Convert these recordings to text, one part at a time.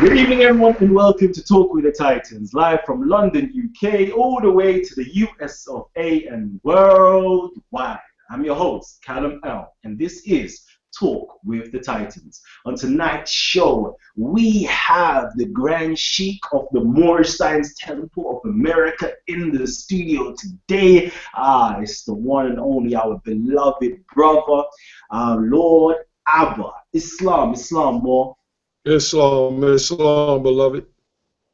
Good evening, everyone, and welcome to Talk with the Titans, live from London, UK, all the way to the US of A and worldwide. I'm your host, Kalam, and this is Talk with the Titans. On tonight's show, we have the Grand Sheik of the Moor Science Temple of America in the studio today. It's the one and only, our beloved brother, Lord Abba. Islam, Moor. Islam, beloved.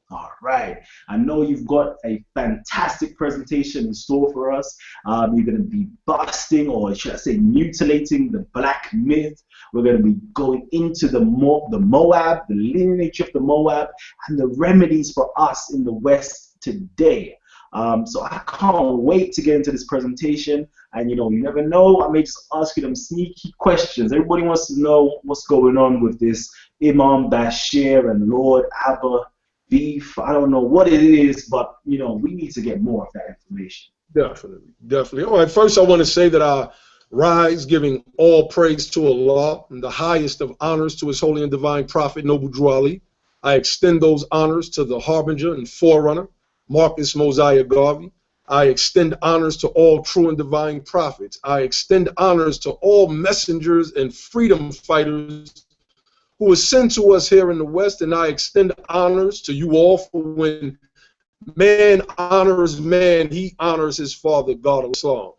All right. I know you've got a fantastic presentation in store for us. You're going to be busting, or should I say mutilating, the black myth. We're going to be going into the Moab, the lineage of the Moab, and the remedies for us in the West today. So I can't wait to get into this presentation. And you never know, I may just ask you them sneaky questions. Everybody wants to know what's going on with this Imam Bashir and Lord Abba beef. I don't know what it is, but we need to get more of that information. Definitely. All right, first I want to say that I rise giving all praise to Allah and the highest of honors to His holy and divine prophet, Noble Drew Ali. I extend those honors to the harbinger and forerunner, Marcus Mosiah Garvey. I extend honors to all true and divine prophets. I extend honors to all messengers and freedom fighters who was sent to us here in the West, and I extend honors to you all, for when man honors man, he honors his father, God of Islam.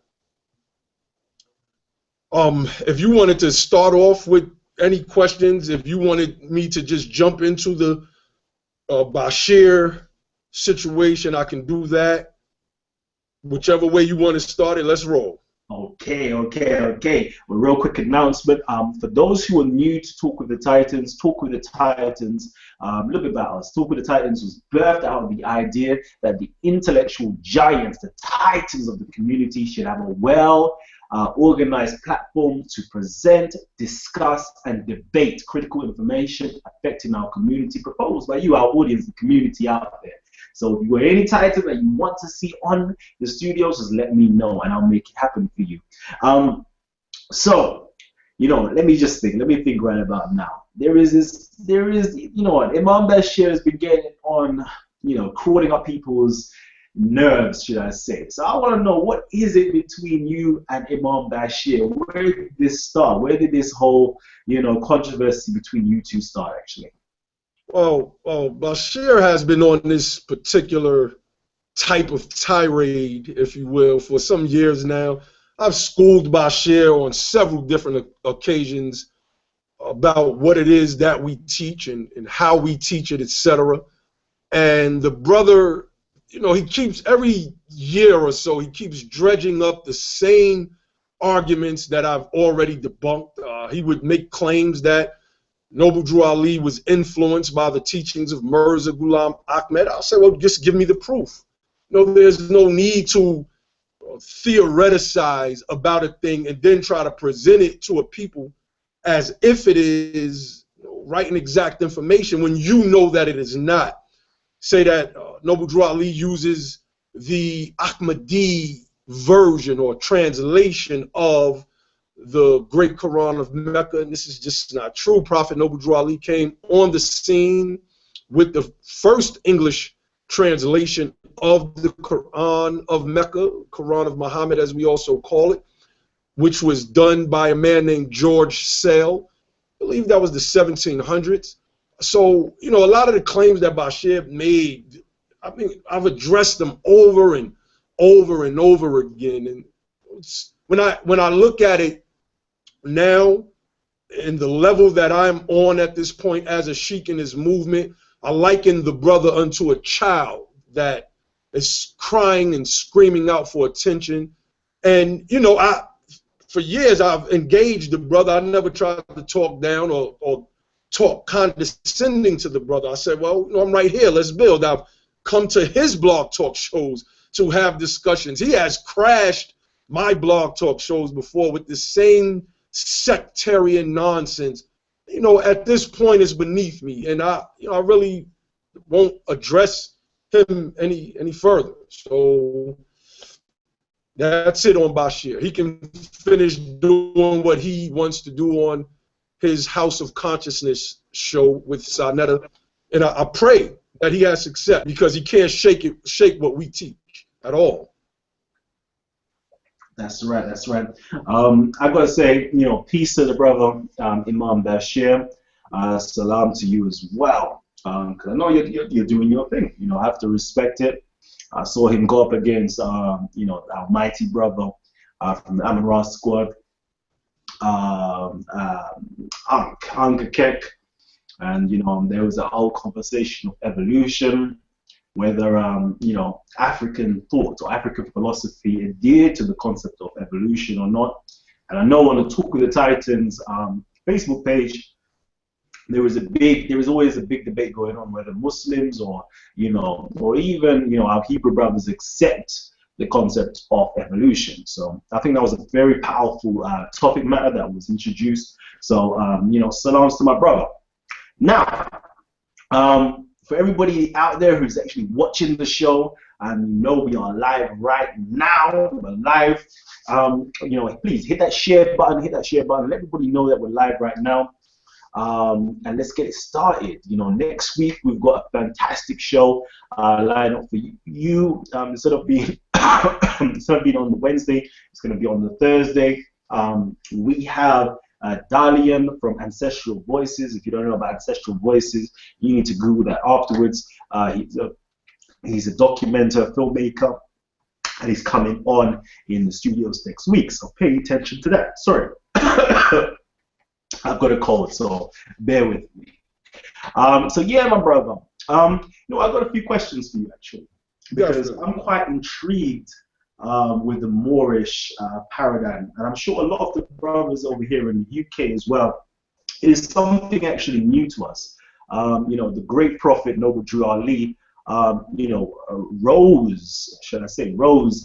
If you wanted to start off with any questions, if you wanted me to just jump into the Bashir situation, I can do that. Whichever way you want to start it, let's roll. Okay. Well, real quick announcement. For those who are new to Talk with the Titans, a little bit about us. Talk with the Titans was birthed out of the idea that the intellectual giants, the titans of the community, should have a organized platform to present, discuss, and debate critical information affecting our community, proposed by you, our audience, the community out there. So if you have any title that you want to see on the studios, just let me know and I'll make it happen for you. Let me think right about now. Imam Bashir has been getting on, crawling up people's nerves, should I say. So I want to know, what is it between you and Imam Bashir? Where did this start? Where did this whole, controversy between you two start, actually? Well, Bashir has been on this particular type of tirade, if you will, for some years now. I've schooled Bashir on several different occasions about what it is that we teach and how we teach it, etc. And the brother, he keeps, every year or so, he keeps dredging up the same arguments that I've already debunked. He would make claims that Noble Drew Ali was influenced by the teachings of Mirza Ghulam Ahmed. I'll say, well, just give me the proof. There's no need to theoreticize about a thing and then try to present it to a people as if it is right and exact information when you know that it is not. Say that Noble Drew Ali uses the Ahmadi version or translation of the great Quran of Mecca, and this is just not true. Prophet Noble Drew Ali came on the scene with the first English translation of the Quran of Mecca, Quran of Muhammad as we also call it, which was done by a man named George Sale. I believe that was the 1700s. So, a lot of the claims that Bashir made, I've addressed them over and over and over again. And when I look at it now, in the level that I'm on at this point as a sheik in this movement, I liken the brother unto a child that is crying and screaming out for attention. And, for years I've engaged the brother. I never tried to talk down or talk condescending to the brother. I said, well, I'm right here. Let's build. I've come to his blog talk shows to have discussions. He has crashed my blog talk shows before with the same sectarian nonsense. At this point, it's beneath me, and I really won't address him any further. So that's it on Bashir. He can finish doing what he wants to do on his House of Consciousness show with Sarnetta And I pray that he has success, because he can't shake what we teach at all. That's right. That's right. I gotta say, peace to the brother Imam Bashir. Salam to you as well. Because I know you're doing your thing. I have to respect it. I saw him go up against, our mighty brother from the Amara squad, Anka Kek, and there was a whole conversation of evolution, whether African thought or African philosophy adhered to the concept of evolution or not. And I know on the Talk with the Titans Facebook page, there was always a big debate going on whether Muslims or even our Hebrew brothers accept the concept of evolution. So I think that was a very powerful topic matter that was introduced. So salams to my brother. Now, for everybody out there who's actually watching the show, and we are live right now. We're live. Please hit that share button. Let everybody know that we're live right now. And let's get it started. Next week we've got a fantastic show lined up for you. Instead of being on the Wednesday, it's going to be on the Thursday. We have Dalian from Ancestral Voices. If you don't know about Ancestral Voices, you need to Google that afterwards. He's a documenter, filmmaker, and he's coming on in the studios next week. So pay attention to that. Sorry. I've got a cold, so bear with me. So yeah, my brother. I've got a few questions for you actually, because I'm quite intrigued with the Moorish paradigm, and I'm sure a lot of the brothers over here in the UK as well. It is something actually new to us. The great prophet Noble Drew Ali, rose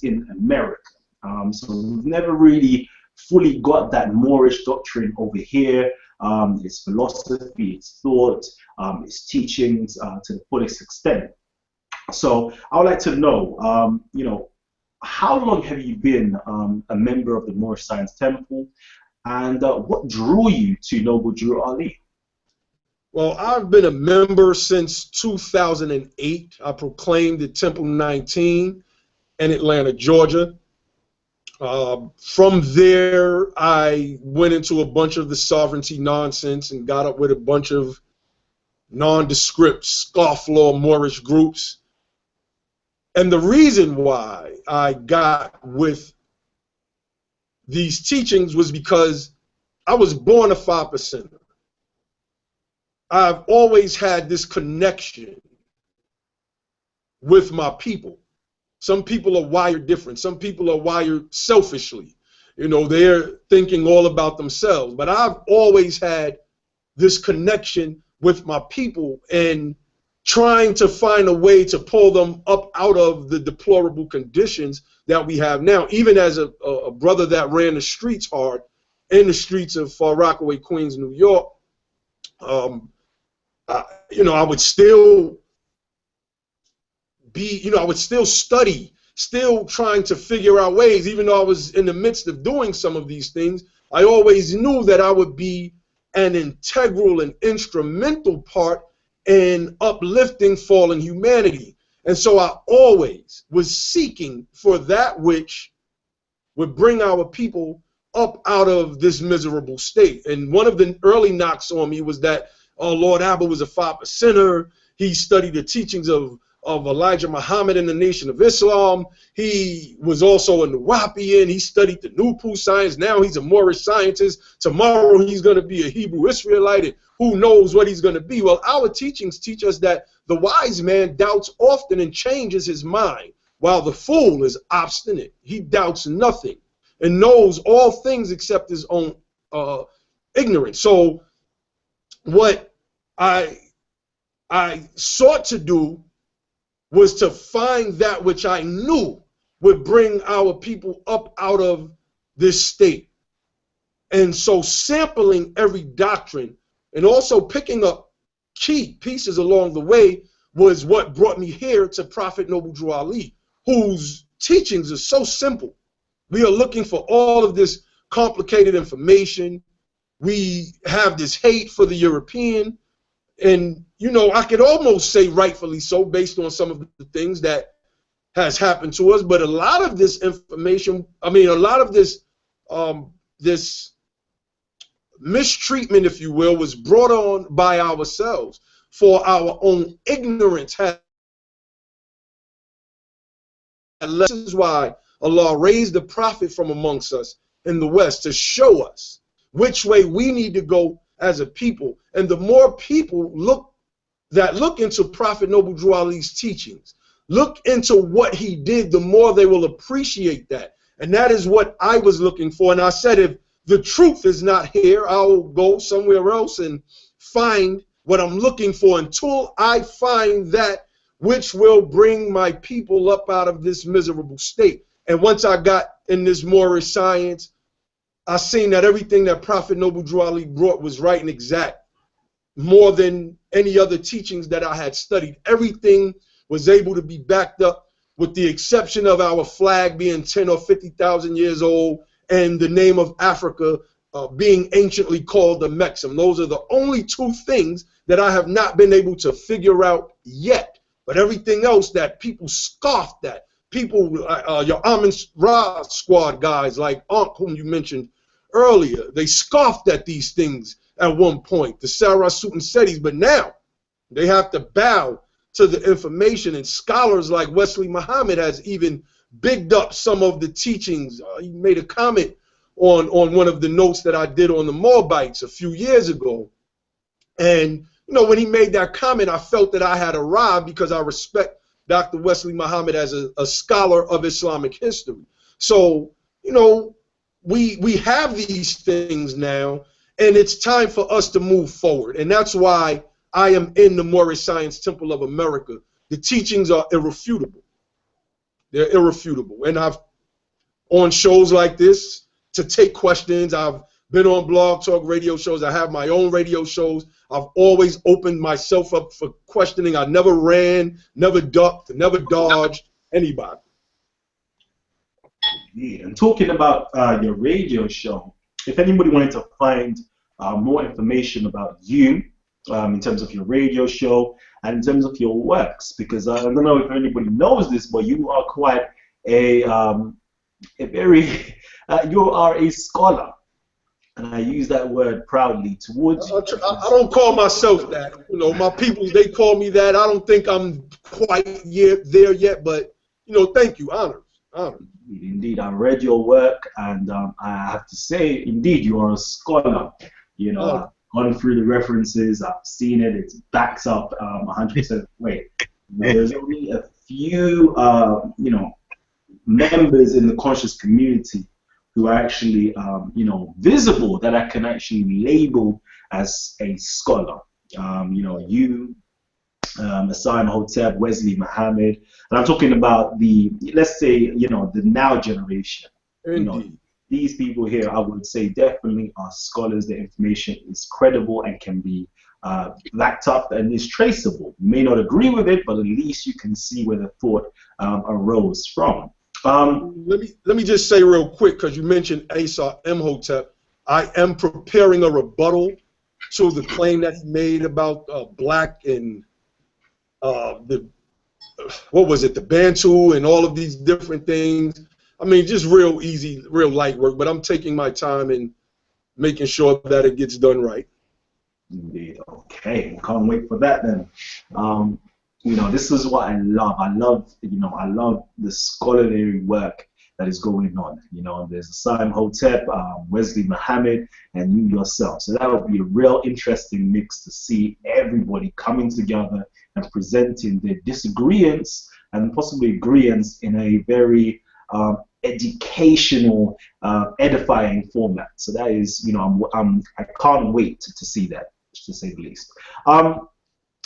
in America. So we've never really fully got that Moorish doctrine over here, its philosophy, its thought, its teachings to the fullest extent. So I would like to know, how long have you been a member of the Moorish Science Temple, and what drew you to Noble Drew Ali? Well, I've been a member since 2008. I proclaimed at Temple 19 in Atlanta, Georgia. From there, I went into a bunch of the sovereignty nonsense and got up with a bunch of nondescript scofflaw Moorish groups. And the reason why I got with these teachings was because I was born a 5%. I've always had this connection with my people. Some people are wired different. Some people are wired selfishly. They're thinking all about themselves. But I've always had this connection with my people and trying to find a way to pull them up out of the deplorable conditions that we have now. Even as a brother that ran the streets hard, in the streets of Far Rockaway, Queens, New York, I would still I would still study, still trying to figure out ways. Even though I was in the midst of doing some of these things, I always knew that I would be an integral and instrumental part in uplifting fallen humanity. And so I always was seeking for that which would bring our people up out of this miserable state. And one of the early knocks on me was that, Lord Abba was a 5%er. He studied the teachings of Elijah Muhammad in the Nation of Islam. He was also a Nuwapian. He studied the Nupu science. Now he's a Moorish scientist. Tomorrow he's going to be a Hebrew Israelite, and who knows what he's going to be. Well, our teachings teach us that the wise man doubts often and changes his mind, while the fool is obstinate. He doubts nothing and knows all things except his own ignorance. So what I sought to do was to find that which I knew would bring our people up out of this state. And so sampling every doctrine and also picking up key pieces along the way was what brought me here to Prophet Noble Drew Ali, whose teachings are so simple. We are looking for all of this complicated information. We have this hate for the European. And, you know, I could almost say rightfully so based on some of the things that has happened to us, but a lot of this information, I mean, a lot of this this mistreatment, if you will, was brought on by ourselves for our own ignorance. This is why Allah raised the prophet from amongst us in the West to show us which way we need to go as a people. And the more people look into Prophet Noble Drew Ali's teachings, look into what he did, the more they will appreciate that. And that is what I was looking for. And I said, if the truth is not here, I'll go somewhere else and find what I'm looking for until I find that which will bring my people up out of this miserable state. And once I got in this Moorish science, I seen that everything that Prophet Noble Drew Ali brought was right and exact, more than any other teachings that I had studied. Everything was able to be backed up, with the exception of our flag being 10 or 50,000 years old and the name of Africa being anciently called the Mexim. Those are the only two things that I have not been able to figure out yet. But everything else that people scoffed at, people, your Amin Ra squad guys like Ankh, whom you mentioned earlier, they scoffed at these things at one point, the Sarasut and Setis, but now they have to bow to the information, and scholars like Wesley Muhammad has even bigged up some of the teachings. He made a comment on one of the notes that I did on the Moabites a few years ago. And, you know, when he made that comment, I felt that I had arrived because I respect Dr. Wesley Muhammad as a scholar of Islamic history. So, you know, we have these things now, and it's time for us to move forward. And that's why I am in the Moorish Science Temple of America. The teachings are irrefutable. They're irrefutable. And I've, on shows like this, to take questions. I've been on blog talk radio shows. I have my own radio shows. I've always opened myself up for questioning. I never ran, never ducked, never dodged anybody. Yeah. And talking about your radio show, if anybody wanted to find more information about you, in terms of your radio show and in terms of your works, because I don't know if anybody knows this, but you are quite a very you are a scholar, and I use that word proudly towards you. I don't call myself that. You know, my people, they call me that. I don't think I'm quite there yet, but you know, thank you, honor. Indeed, I read your work, and I have to say, indeed, you are a scholar. You know, I've gone through the references, I've seen it, it backs up 100% weight. There's only a few, you know, members in the conscious community who are actually, you know, visible, that I can actually label as a scholar. You know, you, Asar Imhotep, Wesley Muhammad, and I'm talking about the, let's say, you know, the now generation. You know, these people here, I would say, definitely are scholars. The information is credible and can be backed up and is traceable. You may not agree with it, but at least you can see where the thought arose from. Let me just say real quick, because you mentioned Asar Imhotep. I am preparing a rebuttal to the claim that he made about black and the, what was it, the Bantu and all of these different things. I mean, just real easy, real light work, but I'm taking my time and making sure that it gets done right. Indeed. Okay, can't wait for that then. You know, this is what I love. I love, you know, I love the scholarly work that is going on. You know, there's Asar Imhotep, Wesley Muhammad, and you yourself. So that would be a real interesting mix to see everybody coming together and presenting their disagreements and possibly agreements in a very educational, edifying format. So that is, you know, I can't wait to see that, to say the least.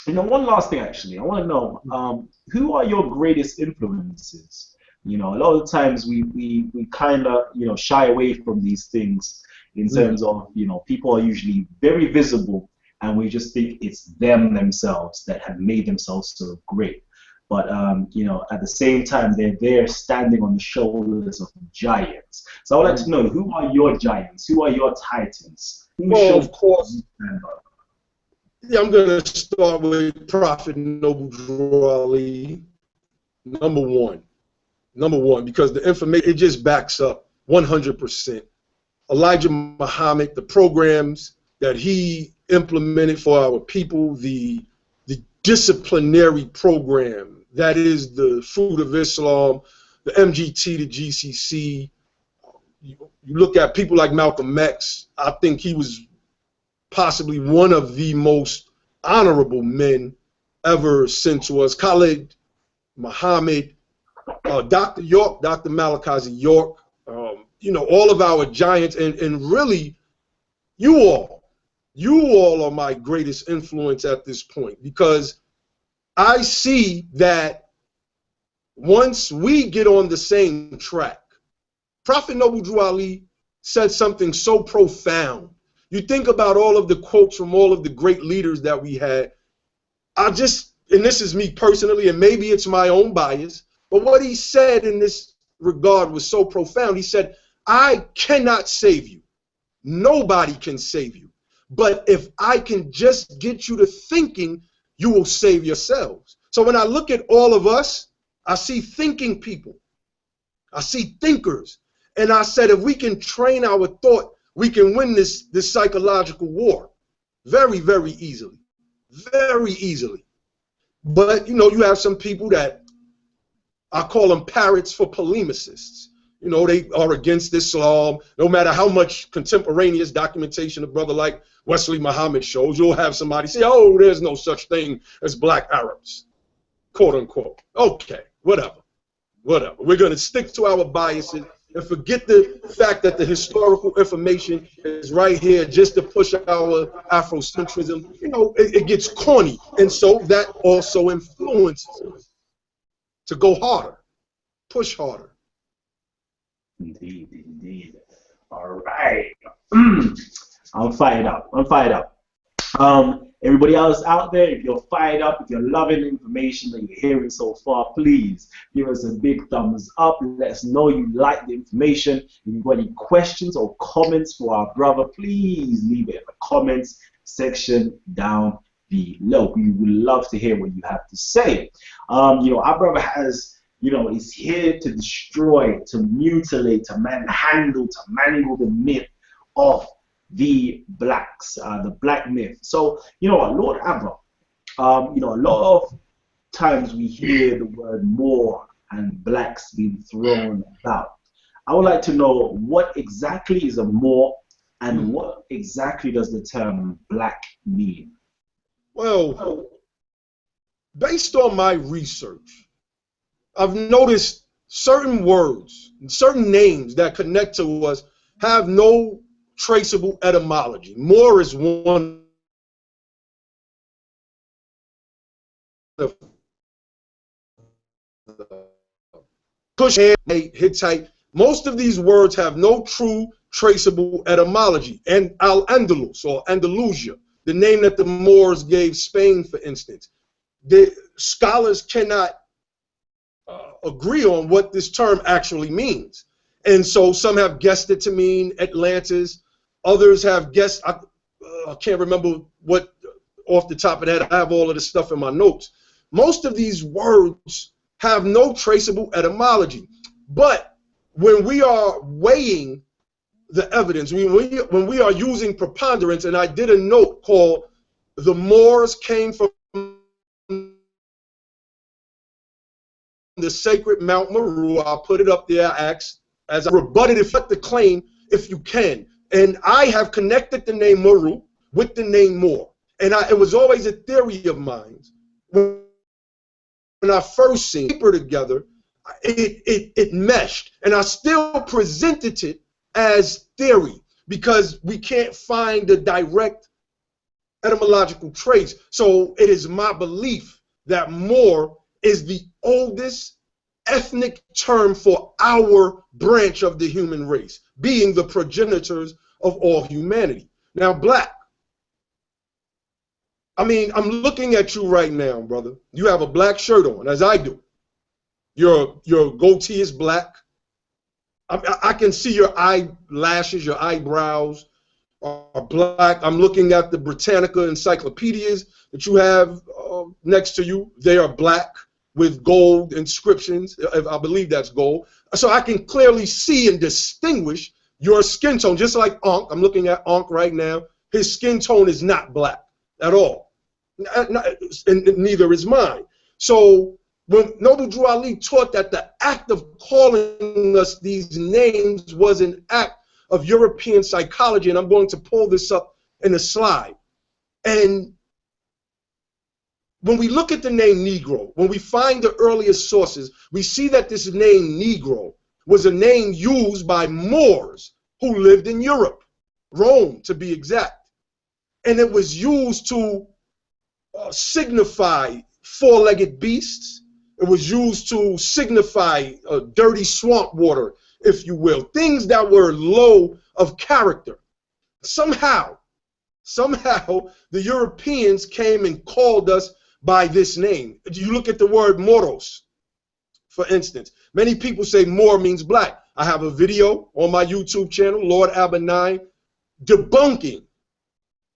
You know, one last thing actually, I want to know, who are your greatest influences? You know, a lot of times we kind of, you know, shy away from these things in terms of, you know, people are usually very visible and we just think it's themselves that have made themselves so great. But, you know, at the same time, they're there standing on the shoulders of giants. So I would like to know, who are your giants? Who are your titans? Well, of course. Yeah, I'm going to start with Prophet Noble Drew Ali, number one. Number one, because the information, it just backs up 100%. Elijah Muhammad, the programs that he implemented for our people, the disciplinary program, that is the Fruit of Islam, the MGT, the GCC. You look at people like Malcolm X, I think he was possibly one of the most honorable men ever sent to us. Khalid Muhammad, Dr. York, Dr. Malachi York, you know, all of our giants, and really, you all are my greatest influence at this point, because I see that once we get on the same track, Prophet Noble Drew Ali said something so profound. You think about all of the quotes from all of the great leaders that we had. And this is me personally, and maybe it's my own bias, but what he said in this regard was so profound. He said, I cannot save you. Nobody can save you. But if I can just get you to thinking, you will save yourselves. So when I look at all of us, I see thinking people. I see thinkers. And I said, if we can train our thought, we can win this psychological war very, very easily. Very easily. But, you know, you have some people that I call them parrots for polemicists. You know, they are against Islam. No matter how much contemporaneous documentation a brother like Wesley Muhammad shows, you'll have somebody say, oh, there's no such thing as black Arabs, quote unquote. Okay, whatever. Whatever. We're going to stick to our biases and forget the fact that the historical information is right here just to push our Afrocentrism. You know, it gets corny. And so that also influences us to go harder, push harder. Indeed, indeed. All right. I'm fired up. I'm fired up. Everybody else out there, if you're fired up, if you're loving the information that you're hearing so far, please give us a big thumbs up. Let us know you like the information. If you've got any questions or comments for our brother, please leave it in the comments section down below. We would love to hear what you have to say. You know, our brother has, you know, is here to destroy, to mutilate, to manhandle, to mangle the myth of the blacks, the black myth. So, you know, Lord Abba, you know, a lot of times we hear the word Moor and blacks being thrown about. I would like to know, what exactly is a Moor and what exactly does the term black mean? Well, based on my research, I've noticed certain words, certain names that connect to us have no traceable etymology. Moor is one of Cush, Hittite. Most of these words have no true traceable etymology. And Al-Andalus or Andalusia, the name that the Moors gave Spain, for instance, the scholars cannot agree on what this term actually means. And so some have guessed it to mean Atlantis. Others have guessed, I can't remember what off the top of that. I have all of this stuff in my notes. Most of these words have no traceable etymology. But when we are weighing the evidence, when we are using preponderance, and I did a note called "The Moors Came from the Sacred Mount Meru." I'll put it up there as I rebutted if the claim, if you can. And I have connected the name Meru with the name Moor. And it was always a theory of mine. When I first seen paper together, it meshed. And I still presented it as theory because we can't find the direct etymological trace. So it is my belief that Moor is the oldest ethnic term for our branch of the human race, being the progenitors of all humanity. Now, black. I mean, I'm looking at you right now, brother. You have a black shirt on, as I do. Your goatee is black. I can see your eyelashes, your eyebrows. are black. I'm looking at the Britannica encyclopedias that you have next to you. They are black with gold inscriptions. I believe that's gold. So I can clearly see and distinguish your skin tone, just like Ankh. I'm looking at Ankh right now. His skin tone is not black at all, and neither is mine. So when Noble Drew Ali taught that the act of calling us these names was an act of European psychology, and I'm going to pull this up in a slide. And when we look at the name Negro, when we find the earliest sources, we see that this name Negro was a name used by Moors who lived in Europe, Rome to be exact. And it was used to signify four-legged beasts. It was used to signify dirty swamp water, if you will, things that were low of character. Somehow, the Europeans came and called us by this name. You look at the word moros, for instance. Many people say Moor means black. I have a video on my YouTube channel, Lord Abba 9, debunking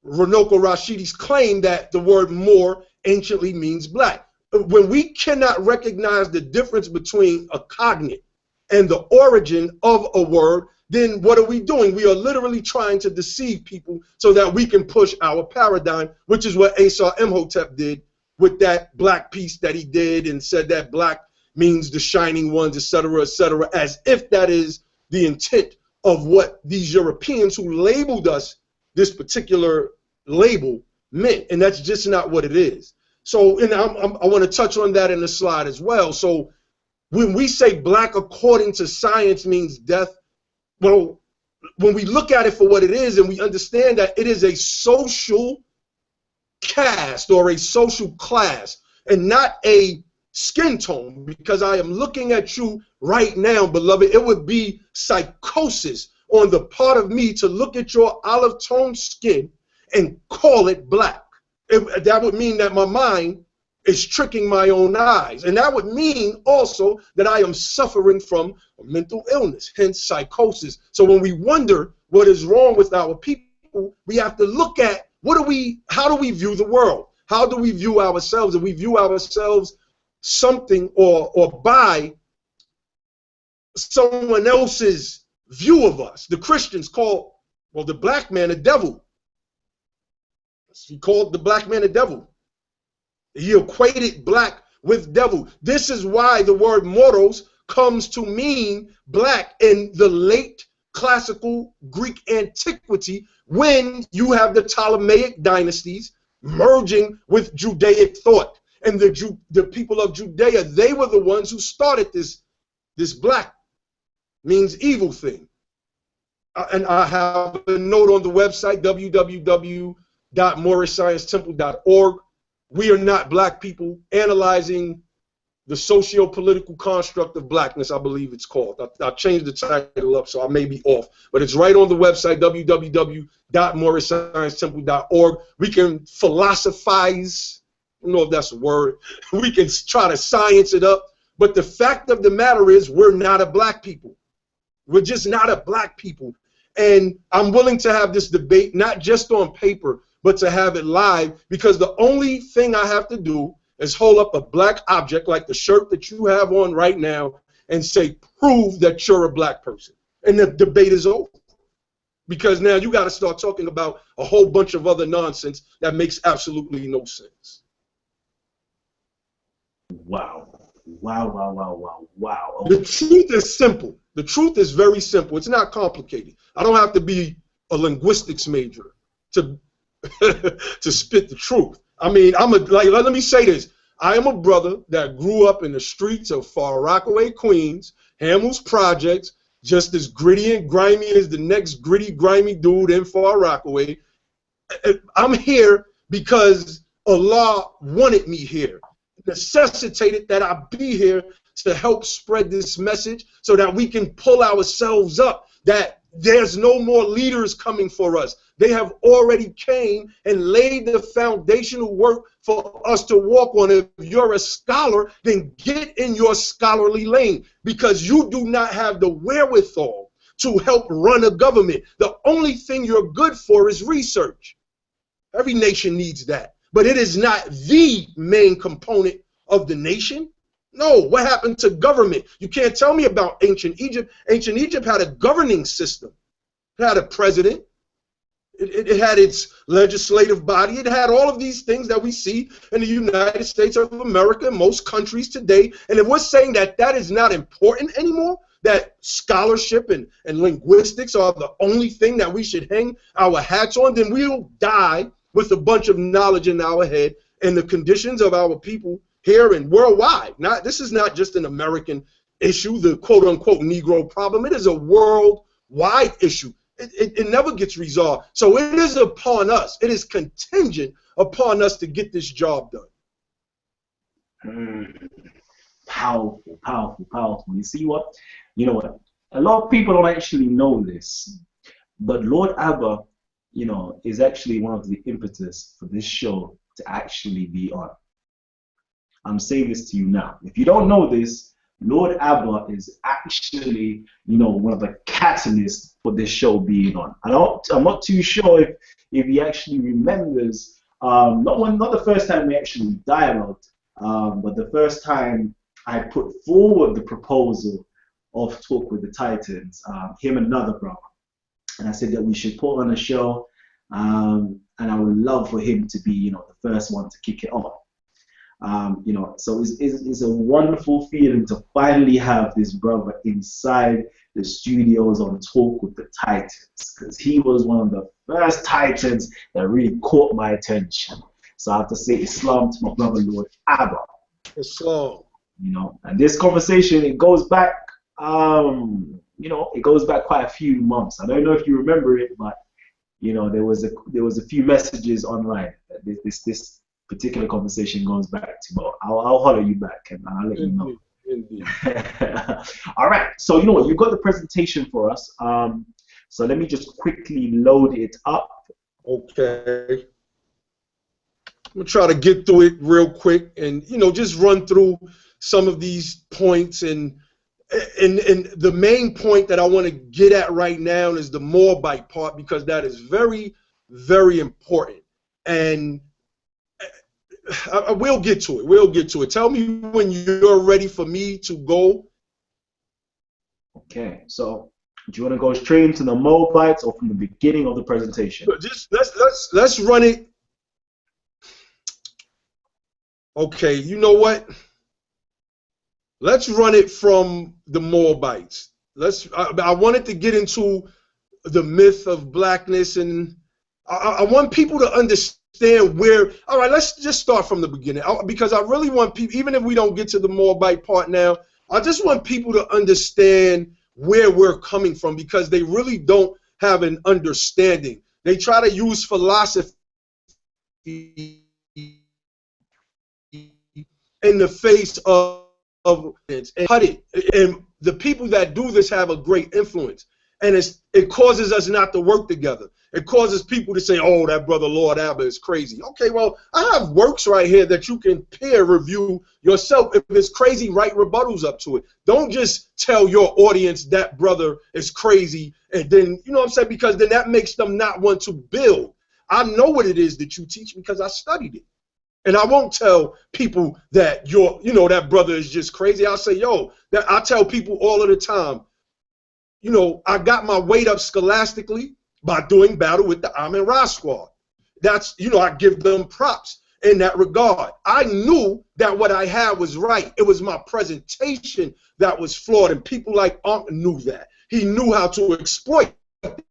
Runoko Rashidi's claim that the word Moor anciently means black. When we cannot recognize the difference between a cognate and the origin of a word, then what are we doing? We are literally trying to deceive people so that we can push our paradigm, which is what Asar Imhotep did with that black piece that he did and said that black means the shining ones, etc., as if that is the intent of what these Europeans who labeled us this particular label meant. And that's just not what it is. So, and I want to touch on that in the slide as well. So when we say black according to science means death, well, when we look at it for what it is and we understand that it is a social caste or a social class and not a skin tone, because I am looking at you right now, beloved, it would be psychosis on the part of me to look at your olive tone skin and call it black. That would mean that my mind is tricking my own eyes. And that would mean also that I am suffering from a mental illness, hence psychosis. So when we wonder what is wrong with our people, we have to look at how do we view the world? How do we view ourselves? And we view ourselves something or by someone else's view of us. The Christians call, well, the black man a devil. He called the black man a devil. He equated black with devil. This is why the word moros comes to mean black in the late classical Greek antiquity, when you have the Ptolemaic dynasties merging with Judaic thought. And the people of Judea, they were the ones who started this black means evil thing. And I have a note on the website, www.morissciencetemple.org. We are not black people analyzing the socio-political construct of blackness, I believe it's called. I changed the title up, so I may be off. But it's right on the website, www.morissciencetemple.org. We can philosophize. I don't know if that's a word. We can try to science it up. But the fact of the matter is, we're not a black people. We're just not a black people. And I'm willing to have this debate, not just on paper, but to have it live, because the only thing I have to do is hold up a black object like the shirt that you have on right now and say, prove that you're a black person. And the debate is over. Because now you got to start talking about a whole bunch of other nonsense that makes absolutely no sense. Wow. Wow, wow, wow, wow, wow. Okay. The truth is simple. The truth is very simple. It's not complicated. I don't have to be a linguistics major to to spit the truth. I mean, let me say this. I am a brother that grew up in the streets of Far Rockaway, Queens, Hamels Projects, just as gritty and grimy as the next gritty, grimy dude in Far Rockaway. I'm here because Allah wanted me here, necessitated that I be here to help spread this message so that we can pull ourselves up, that there's no more leaders coming for us. They have already came and laid the foundational work for us to walk on. If you're a scholar, then get in your scholarly lane, because you do not have the wherewithal to help run a government. The only thing you're good for is research. Every nation needs that. But it is not the main component of the nation. No, what happened to government? You can't tell me about ancient Egypt. Ancient Egypt had a governing system. It had a president. It had its legislative body. It had all of these things that we see in the United States of America and most countries today. And if we're saying that that is not important anymore, that scholarship and linguistics are the only thing that we should hang our hats on, then we'll die with a bunch of knowledge in our head, and the conditions of our people here and worldwide. This is not just an American issue, the quote-unquote Negro problem. It is a worldwide issue. It never gets resolved. So it is upon us. It is contingent upon us to get this job done. Powerful, powerful, powerful. You see what? You know what? A lot of people don't actually know this, but Lord Abba, you know, is actually one of the impetus for this show to actually be on. I'm saying this to you now. If you don't know this, Lord Abba is actually, you know, one of the catalysts for this show being on. I'm not too sure if he actually remembers, not the first time we actually dialogued, but the first time I put forward the proposal of Talk with the Titans, him and another brother. And I said that we should put on a show, and I would love for him to be, you know, the first one to kick it off. You know, so it's a wonderful feeling to finally have this brother inside the studios on Talk with the Titans, because he was one of the first Titans that really caught my attention. So I have to say Islam to my brother Lord Abba. Islam. You know, and this conversation, it goes back, you know, it goes back quite a few months. I don't know if you remember it, but you know, there was a few messages online. This particular conversation goes back to, but I'll holler you back and I'll let you know. Indeed. All right, so you know what, you've got the presentation for us. So let me just quickly load it up. Okay. I'm gonna try to get through it real quick and, you know, just run through some of these points, and the main point that I want to get at right now is the Moabite part, because that is very, very important. And we'll get to it. We'll get to it. Tell me when you're ready for me to go. Okay, so do you want to go straight into the Moabites or from the beginning of the presentation? Just let's run it. Okay, you know what? Let's run it from the Moabites. I wanted to get into the myth of blackness, and I want people to understand where. All right, let's just start from the beginning, because I really want people, even if we don't get to the Moabite part now, I just want people to understand where we're coming from, because they really don't have an understanding. They try to use philosophy in the face of and cut it. And the people that do this have a great influence, and it causes us not to work together. It causes people to say, oh, that brother Lord Abba is crazy. Okay, well, I have works right here that you can peer review yourself. If it's crazy, write rebuttals up to it. Don't just tell your audience that brother is crazy, and then, you know what I'm saying, because then that makes them not want to build. I know what it is that you teach because I studied it. And I won't tell people that that brother is just crazy. I'll say, yo, I tell people all of the time, you know, I got my weight up scholastically by doing battle with the Amin Ra squad. That's, you know, I give them props in that regard. I knew that what I had was right. It was my presentation that was flawed, and people like knew that. He knew how to exploit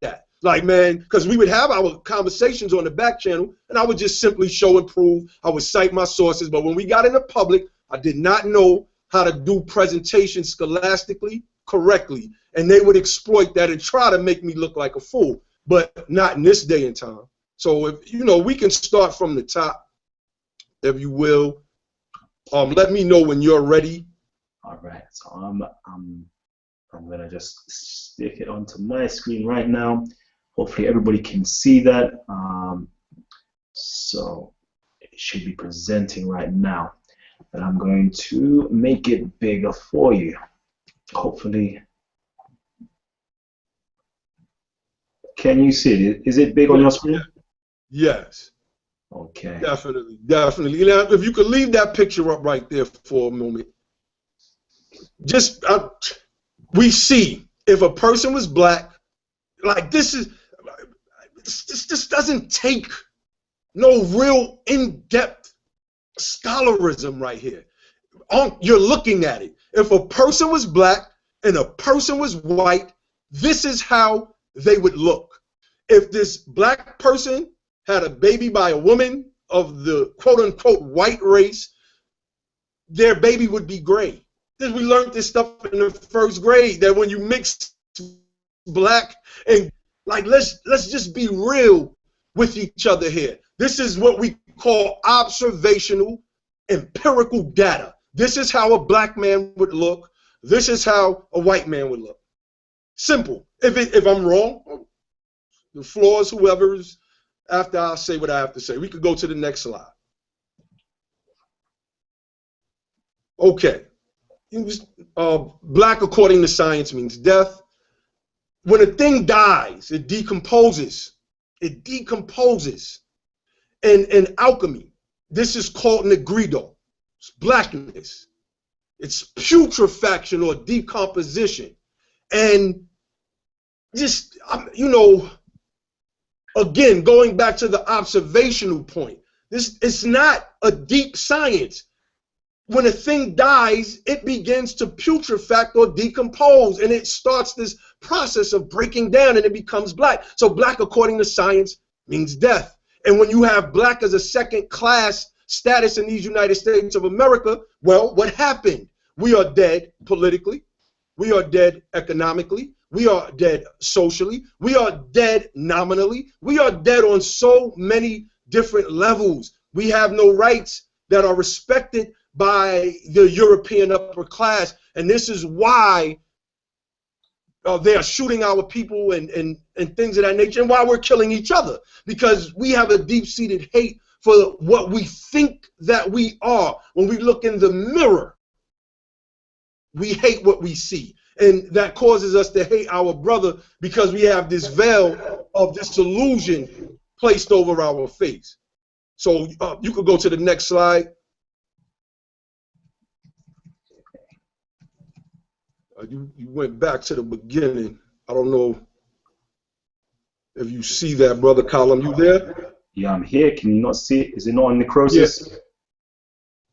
that. Like, man, because we would have our conversations on the back channel, and I would just simply show and prove. I would cite my sources, but when we got in the public, I did not know how to do presentations scholastically correctly, and they would exploit that and try to make me look like a fool, but not in this day and time. So, if you know, we can start from the top, if you will. Let me know when you're ready. All right, so I'm gonna just stick it onto my screen right now. Hopefully everybody can see that. So it should be presenting right now. And I'm going to make it bigger for you. Hopefully Can you see it? Is it big on your screen? Yes. Okay. Definitely, definitely. Now, if you could leave that picture up right there for a moment. Just, we see if a person was black, like this doesn't take no real in-depth scholarism right here. You're looking at it. If a person was black and a person was white, this is how they would look. If this black person had a baby by a woman of the quote-unquote white race, their baby would be gray. We learned this stuff in the first grade, that when you mix black and, like, let's just be real with each other here. This is what we call observational empirical data. This is how a black man would look. This is how a white man would look. Simple. If I'm wrong, the floor is whoever's after I say what I have to say. We could go to the next slide. Okay. Black, according to science, means death. When a thing dies, it decomposes. It decomposes. And in alchemy, this is called negrido. It's blackness. It's putrefaction or decomposition. And just, you know, again, going back to the observational point, it's not a deep science. When a thing dies, it begins to putrefact or decompose, and it starts this process of breaking down, and it becomes black. So black, according to science, means death. And when you have black as a second-class status in these United States of America, well, what happened? We are dead politically. We are dead economically. We are dead socially. We are dead nominally. We are dead on so many different levels. We have no rights that are respected by the European upper class, and this is why they are shooting our people and things of that nature, and why we're killing each other, because we have a deep-seated hate for what we think that we are. When we look in the mirror, we hate what we see, and that causes us to hate our brother because we have this veil of disillusion placed over our face. So you could go to the next slide. You went back to the beginning. I don't know if you see that, Brother Kalam. You there? Yeah, I'm here. Can you not see it? Is it not on necrosis? Yes.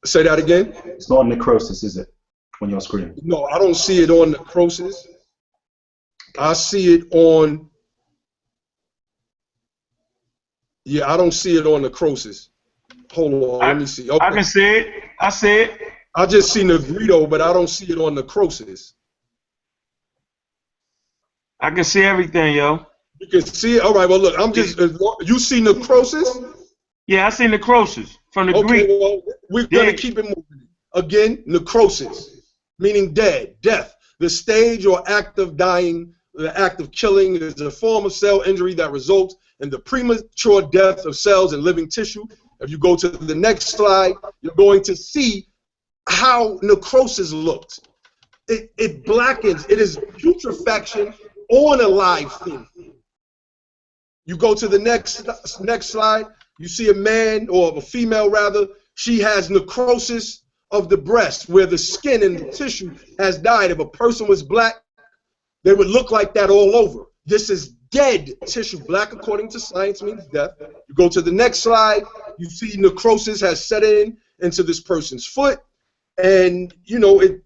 Say that again? It's not on necrosis, is it? On your screen? No, I don't see it on necrosis. I see it on... Yeah, I don't see it on necrosis. Hold on, let me see. Okay. I can see it. I see it. I just see negrito, but I don't see it on necrosis. I can see everything, yo. You can see it? All right, well, look, I'm just... You see necrosis? Yeah, I see necrosis from the Greek. Okay, well, we're going to keep it moving. Again, necrosis, meaning dead, death. The stage or act of dying, the act of killing, is a form of cell injury that results in the premature death of cells and living tissue. If you go to the next slide, you're going to see how necrosis looked. It blackens. It is putrefaction on a live thing. You go to the next slide, you see a man, or a female rather, she has necrosis of the breast where the skin and the tissue has died. If a person was black, they would look like that all over. This is dead tissue. Black, according to science, means death. You go to the next slide, you see necrosis has set into this person's foot, and you know it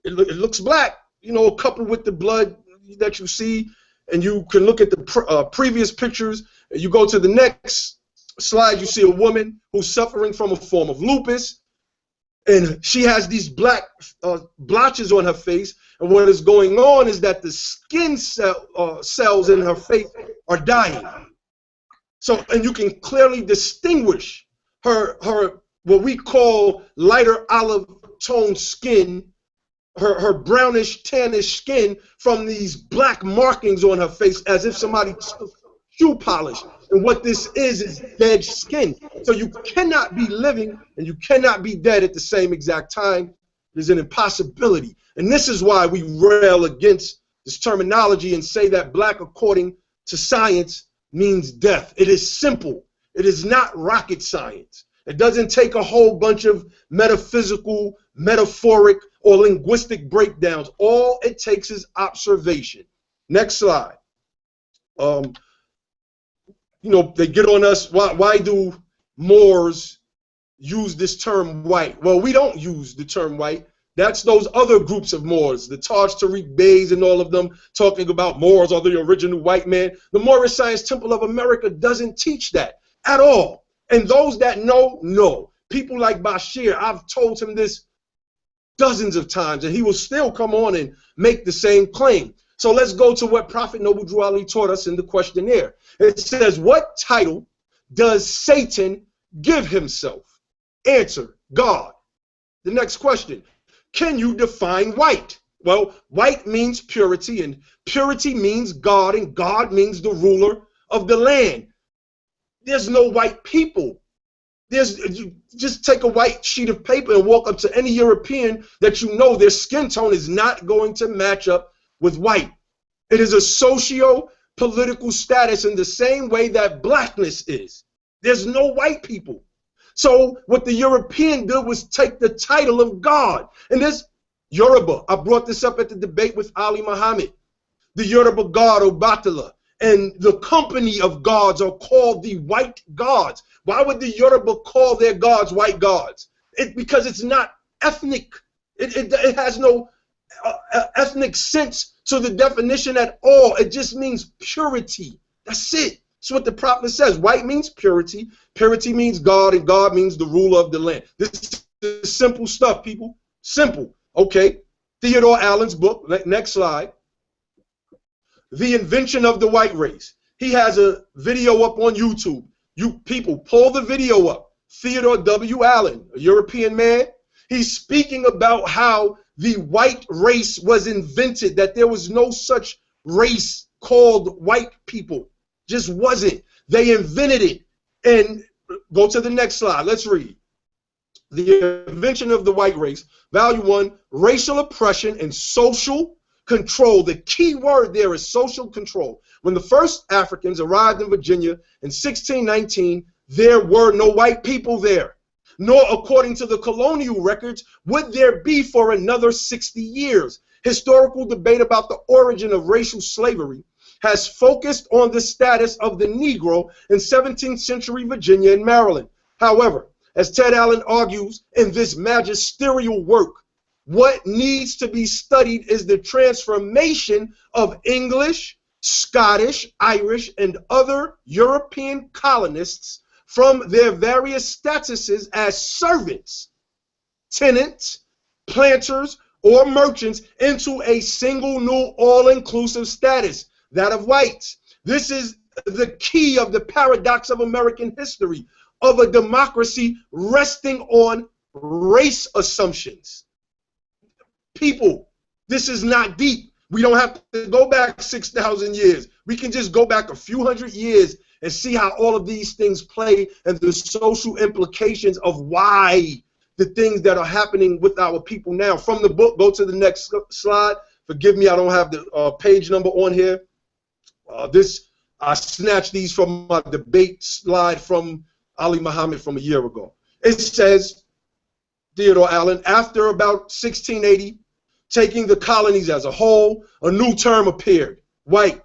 looks black, you know, coupled with the blood that you see. And you can look at the previous pictures. You go to the next slide, you see a woman who's suffering from a form of lupus, and she has these black blotches on her face. And what is going on is that the skin cells in her face are dying. So, and you can clearly distinguish her what we call lighter olive tone skin, her brownish, tannish skin, from these black markings on her face, as if somebody took shoe polish. And what this is dead skin. So you cannot be living and you cannot be dead at the same exact time. There's an impossibility. And this is why we rail against this terminology and say that black, according to science means death. It is simple. It is not rocket science. It doesn't take a whole bunch of metaphysical, metaphoric, or linguistic breakdowns. All it takes is observation. Next slide. You know, they get on us. Why do Moors use this term white? Well, we don't use the term white. That's those other groups of Moors, the Taj Tariq Beys and all of them talking about Moors are the original white man. The Moorish Science Temple of America doesn't teach that at all. And those that know. People like Bashir, I've told him this dozens of times, and he will still come on and make the same claim. So let's go to what Prophet Noble Drew Ali taught us in the questionnaire. It says, what title does Satan give himself? Answer, God. The next question, can you define white? Well, white means purity, and purity means God, and God means the ruler of the land. There's no white people. You just take a white sheet of paper and walk up to any European that you know their skin tone is not going to match up with white. It is a socio-political status in the same way that blackness is. There's no white people. So what the European did was take the title of God. And this Yoruba, I brought this up at the debate with Ali Muhammad. The Yoruba god Obatala and the company of gods are called the white gods. Why would the Yoruba call their gods white gods? Because it's not ethnic. It has no ethnic sense to the definition at all. It just means purity. That's it. That's what the prophet says. White means purity. Purity means God, and God means the ruler of the land. This is simple stuff, people. Simple. Okay. Theodore Allen's book. Next slide. The Invention of the White Race. He has a video up on YouTube. You people, pull the video up. Theodore W. Allen, a European man. He's speaking about how the white race was invented, that there was no such race called white people. Just wasn't. They invented it. And go to the next slide. Let's read. The Invention of the White Race, Value 1, Racial Oppression and Social Control. The key word there is social control. When the first Africans arrived in Virginia in 1619, there were no white people there. Nor, according to the colonial records, would there be for another 60 years. Historical debate about the origin of racial slavery has focused on the status of the Negro in 17th century Virginia and Maryland. However, as Ted Allen argues in this magisterial work, what needs to be studied is the transformation of English, Scottish, Irish, and other European colonists from their various statuses as servants, tenants, planters, or merchants into a single new all-inclusive status, that of whites. This is the key of the paradox of American history, of a democracy resting on race assumptions. People, this is not deep. We don't have to go back 6,000 years. We can just go back a few hundred years and see how all of these things play and the social implications of why the things that are happening with our people now. From the book, go to the next slide. Forgive me, I don't have the page number on here. I snatched these from my debate slide from Ali Muhammad from a year ago. It says, Theodore Allen, after about 1680, taking the colonies as a whole, a new term appeared, white.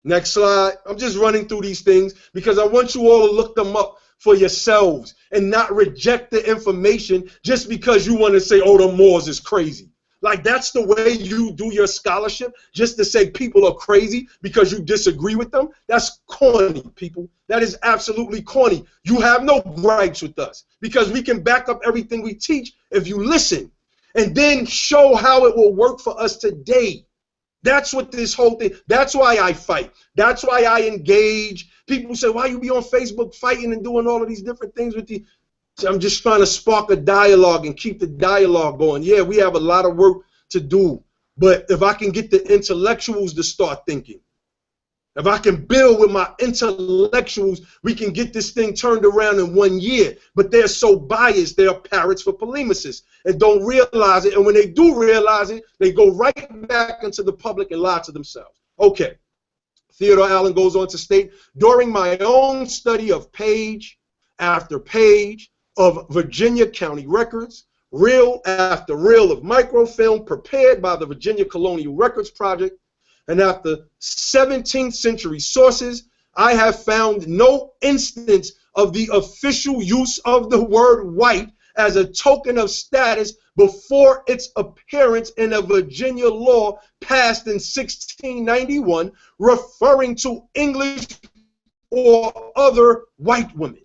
Next slide. I'm just running through these things because I want you all to look them up for yourselves and not reject the information just because you want to say, oh, the Moors is crazy. Like, that's the way you do your scholarship, just to say people are crazy because you disagree with them? That's corny, people. That is absolutely corny. You have no gripes with us because we can back up everything we teach if you listen and then show how it will work for us today. That's what this whole thing, that's why I fight. That's why I engage. People say, why you be on Facebook fighting and doing all of these different things with the... I'm just trying to spark a dialogue and keep the dialogue going. Yeah, we have a lot of work to do, but if I can get the intellectuals to start thinking, if I can build with my intellectuals, we can get this thing turned around in 1 year. But they're so biased, they're parrots for polemicists and don't realize it. And when they do realize it, they go right back into the public and lie to themselves. Okay, Theodore Allen goes on to state, during my own study of page after page of Virginia County records, reel after reel of microfilm prepared by the Virginia Colonial Records Project, and after 17th century sources, I have found no instance of the official use of the word white as a token of status before its appearance in a Virginia law passed in 1691 referring to English or other white women.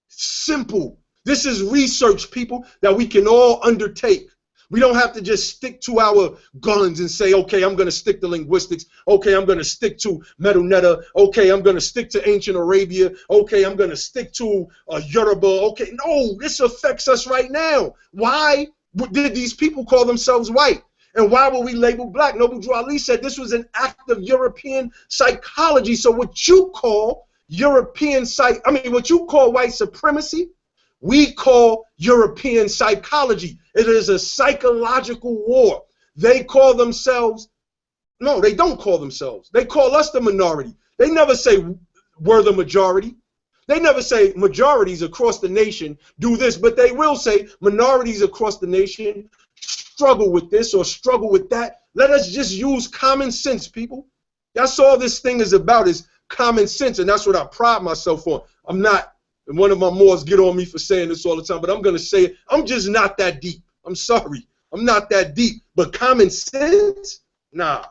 Simple. This is research, people, that we can all undertake. We don't have to just stick to our guns and say, okay, I'm going to stick to linguistics. Okay, I'm going to stick to Medu Neter. Okay, I'm going to stick to ancient Arabia. Okay, I'm going to stick to Yoruba. Okay, no, this affects us right now. Why did these people call themselves white? And why were we labeled black? Noble Drew Ali said this was an act of European psychology. So what you call what you call white supremacy, we call European psychology. It is a psychological war. They call themselves, no, they don't call themselves. They call us the minority. They never say we're the majority. They never say majorities across the nation do this, but they will say minorities across the nation struggle with this or struggle with that. Let us just use common sense, people. That's all this thing is about, is common sense, and that's what I pride myself on. I'm not, and one of my Moors get on me for saying this all the time, but I'm going to say it. I'm just not that deep. I'm sorry. I'm not that deep. But common sense? Nah.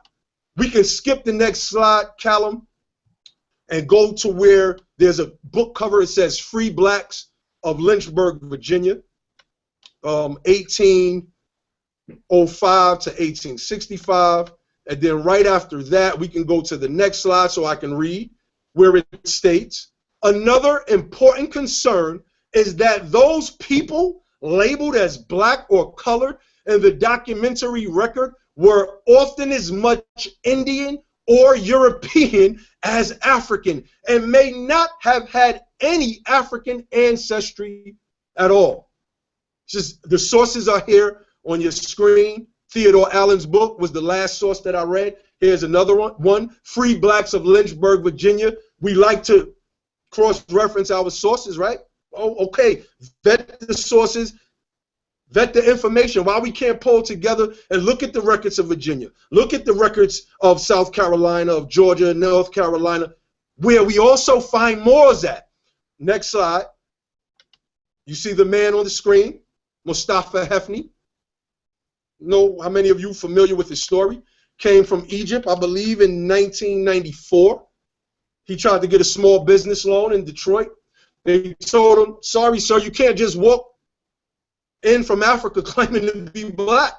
We can skip the next slide, Kalam, and go to where there's a book cover. It says Free Blacks of Lynchburg, Virginia, 1805 to 1865. And then right after that, we can go to the next slide so I can read, where it states, another important concern is that those people labeled as black or colored in the documentary record were often as much Indian or European as African and may not have had any African ancestry at all. Just the sources are here on your screen. Theodore Allen's book was the last source that I read. Here's another one. Free Blacks of Lynchburg, Virginia. We like to cross-reference our sources, right? Oh, okay. Vet the sources, vet the information. Why we can't pull together and look at the records of Virginia, look at the records of South Carolina, of Georgia, North Carolina, where we also find Moors at. Next slide. You see the man on the screen, Mustafa Hefni. Know how many of you familiar with his story? Came from Egypt, I believe, in 1994. He tried to get a small business loan in Detroit. They told him, sorry, sir, you can't just walk in from Africa claiming to be black.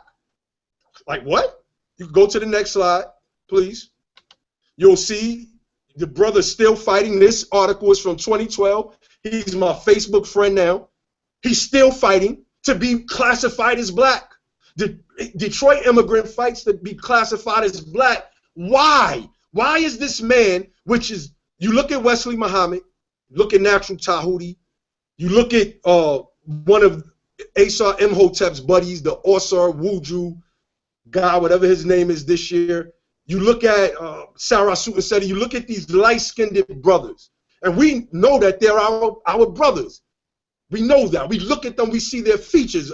Like, what? You can go to the next slide, please. You'll see the brother still fighting. This article is from 2012. He's my Facebook friend now. He's still fighting to be classified as black. The Detroit immigrant fights to be classified as black. Why? Why is this man, which is, you look at Wesley Muhammad, look at Natural Tahuti, you look at one of Asar Imhotep's buddies, the Asar Wuju guy, whatever his name is this year, you look at Sarah Sutaseti, you look at these light-skinned brothers, and we know that they're our brothers. We know that. We look at them, we see their features.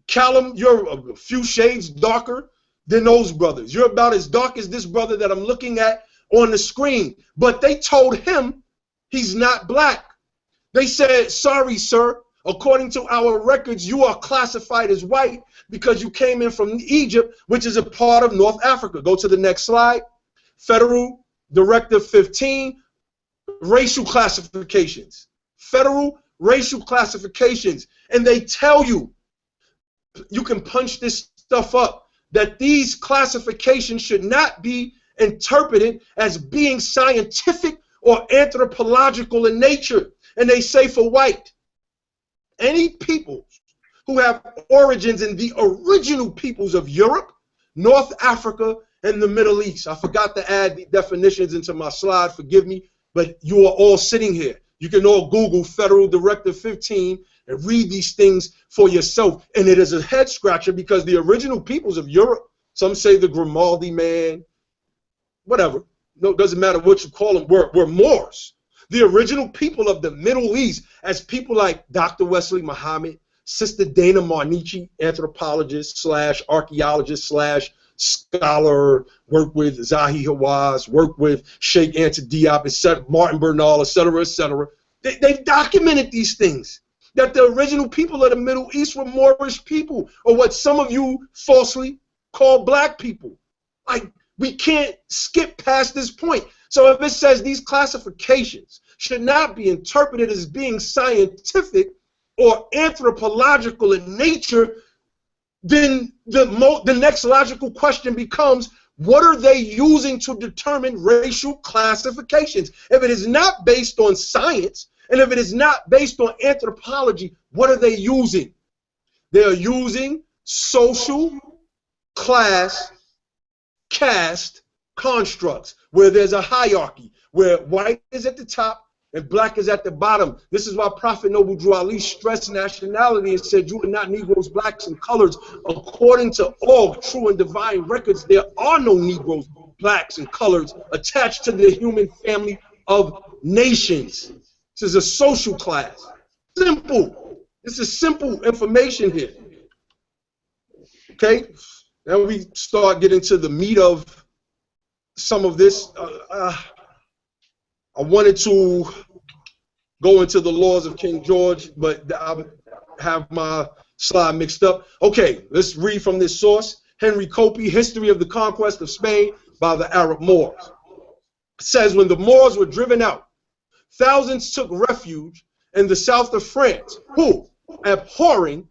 Kalam, you're a few shades darker than those brothers. You're about as dark as this brother that I'm looking at on the screen. But they told him he's not black. They said, sorry, sir, according to our records, you are classified as white because you came in from Egypt, which is a part of North Africa. Go to the next slide. Federal Directive 15, racial classifications. Federal racial classifications. And they tell you, you can punch this stuff up, that these classifications should not be interpreted as being scientific or anthropological in nature. And they say for white, any people who have origins in the original peoples of Europe, North Africa, and the Middle East. I forgot to add the definitions into my slide, forgive me, but you are all sitting here. You can all Google Federal Directive 15 and read these things for yourself. And it is a head scratcher because the original peoples of Europe, some say the Grimaldi man, whatever, no, it doesn't matter what you call them, were Moors. The original people of the Middle East, as people like Dr. Wesley Muhammad, Sister Dana Marnichi, anthropologist slash archaeologist slash scholar, worked with Zahi Hawass, worked with Sheikh Anta Diop, etc., Martin Bernal, etc., etc. They've documented these things, that the original people of the Middle East were Moorish people, or what some of you falsely call black people. Like, we can't skip past this point. So if it says these classifications should not be interpreted as being scientific or anthropological in nature, then the next logical question becomes, what are they using to determine racial classifications? If it is not based on science, and if it is not based on anthropology, what are they using? They are using social, class, caste constructs, where there's a hierarchy, where white is at the top and black is at the bottom. This is why Prophet Noble Drew Ali stressed nationality and said, you are not Negroes, blacks, and colors. According to all true and divine records, there are no Negroes, blacks, and colors attached to the human family of nations. This is a social class. Simple. This is simple information here. Okay? Now we start getting to the meat of some of this. I wanted to go into the laws of King George, but I have my slide mixed up. Okay, let's read from this source. Henry Copey, History of the Conquest of Spain by the Arab Moors. It says, when the Moors were driven out, thousands took refuge in the south of France, who, abhorring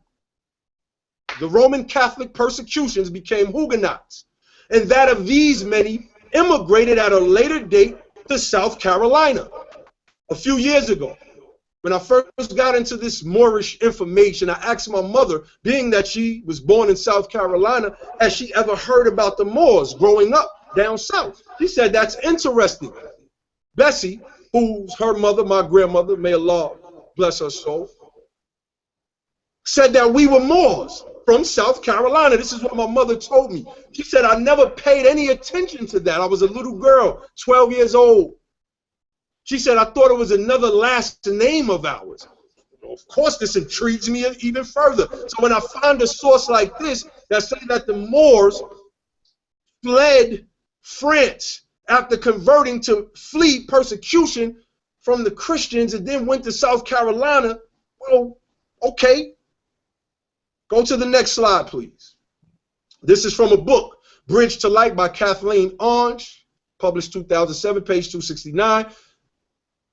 the Roman Catholic persecutions, became Huguenots. And that of these many immigrated at a later date to South Carolina. A few years ago, when I first got into this Moorish information, I asked my mother, being that she was born in South Carolina, has she ever heard about the Moors growing up down south? She said, that's interesting. Bessie, who's her mother, my grandmother, may Allah bless her soul, said that we were Moors from South Carolina. This is what my mother told me. She said, I never paid any attention to that. I was a little girl, 12 years old. She said, I thought it was another last name of ours. Of course, this intrigues me even further. So when I find a source like this that says that the Moors fled France after converting to flee persecution from the Christians and then went to South Carolina, well, okay. Go to the next slide, please. This is from a book, Bridge to Light by Kathleen Ange, published 2007, page 269.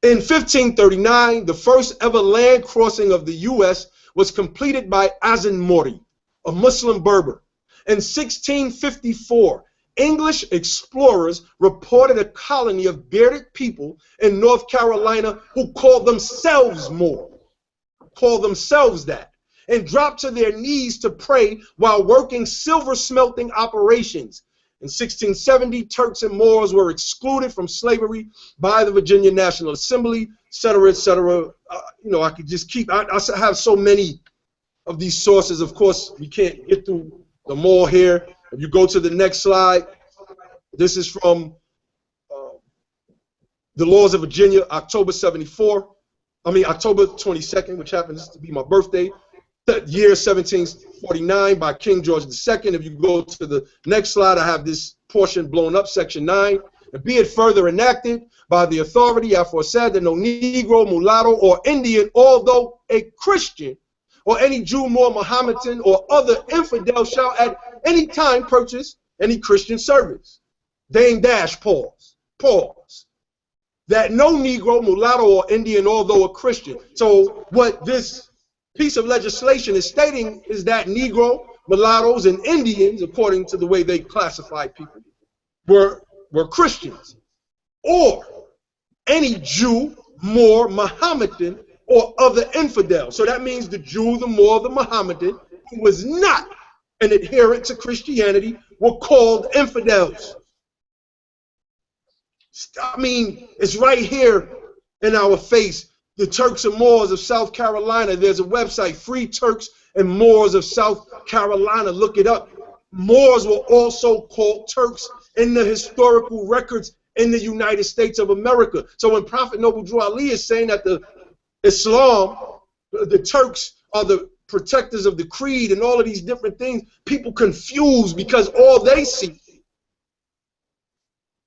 In 1539, the first ever land crossing of the U.S. was completed by Azan Mori, a Muslim Berber. In 1654, English explorers reported a colony of bearded people in North Carolina who called themselves Moor, called themselves that, and dropped to their knees to pray while working silver smelting operations. In 1670, Turks and Moors were excluded from slavery by the Virginia National Assembly, etc., etc. You know, I could just keep, I have so many of these sources. Of course, we can't get through them all here. If you go to the next slide, this is from the Laws of Virginia, October 22nd, which happens to be my birthday. Year 1749 by King George II. If you go to the next slide, I have this portion blown up, section 9. And be it further enacted by the authority aforesaid that no Negro, mulatto, or Indian, although a Christian, or any Jew, Moor, Mohammedan, or other infidel shall at any time purchase any Christian service. Dame dash, pause. Pause. That no Negro, mulatto, or Indian, although a Christian. So what this piece of legislation is stating is that Negro, mulattoes, and Indians, according to the way they classified people, were Christians, or any Jew, Moor, Mohammedan, or other infidel. So that means the Jew, the Moor, the Mohammedan, who was not an adherent to Christianity, were called infidels. I mean, it's right here in our face. The Turks and Moors of South Carolina. There's a website, Free Turks and Moors of South Carolina. Look it up. Moors were also called Turks in the historical records in the United States of America. So when Prophet Noble Drew Ali is saying that the Islam, the Turks are the protectors of the creed and all of these different things, people confuse because all they see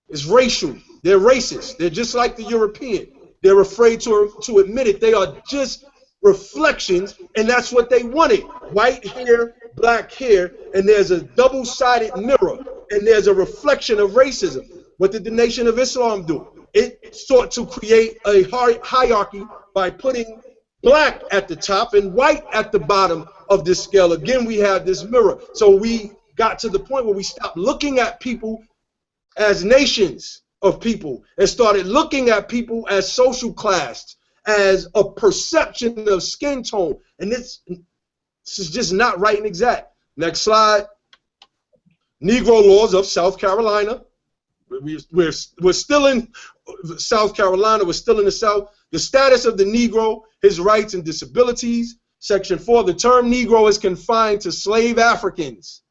is racial. They're racist. They're just like the European. They're afraid to admit it. They are just reflections, and that's what they wanted. White hair, black hair, and there's a double-sided mirror, and there's a reflection of racism. What did the Nation of Islam do? It sought to create a hierarchy by putting black at the top and white at the bottom of this scale. Again, we have this mirror. So we got to the point where we stopped looking at people as nations of people and started looking at people as social class, as a perception of skin tone. And this is just not right and exact. Next slide. Negro laws of South Carolina. We're still in South Carolina. We're still in the South. The status of the Negro, his rights and disabilities. Section 4, the term Negro is confined to slave Africans,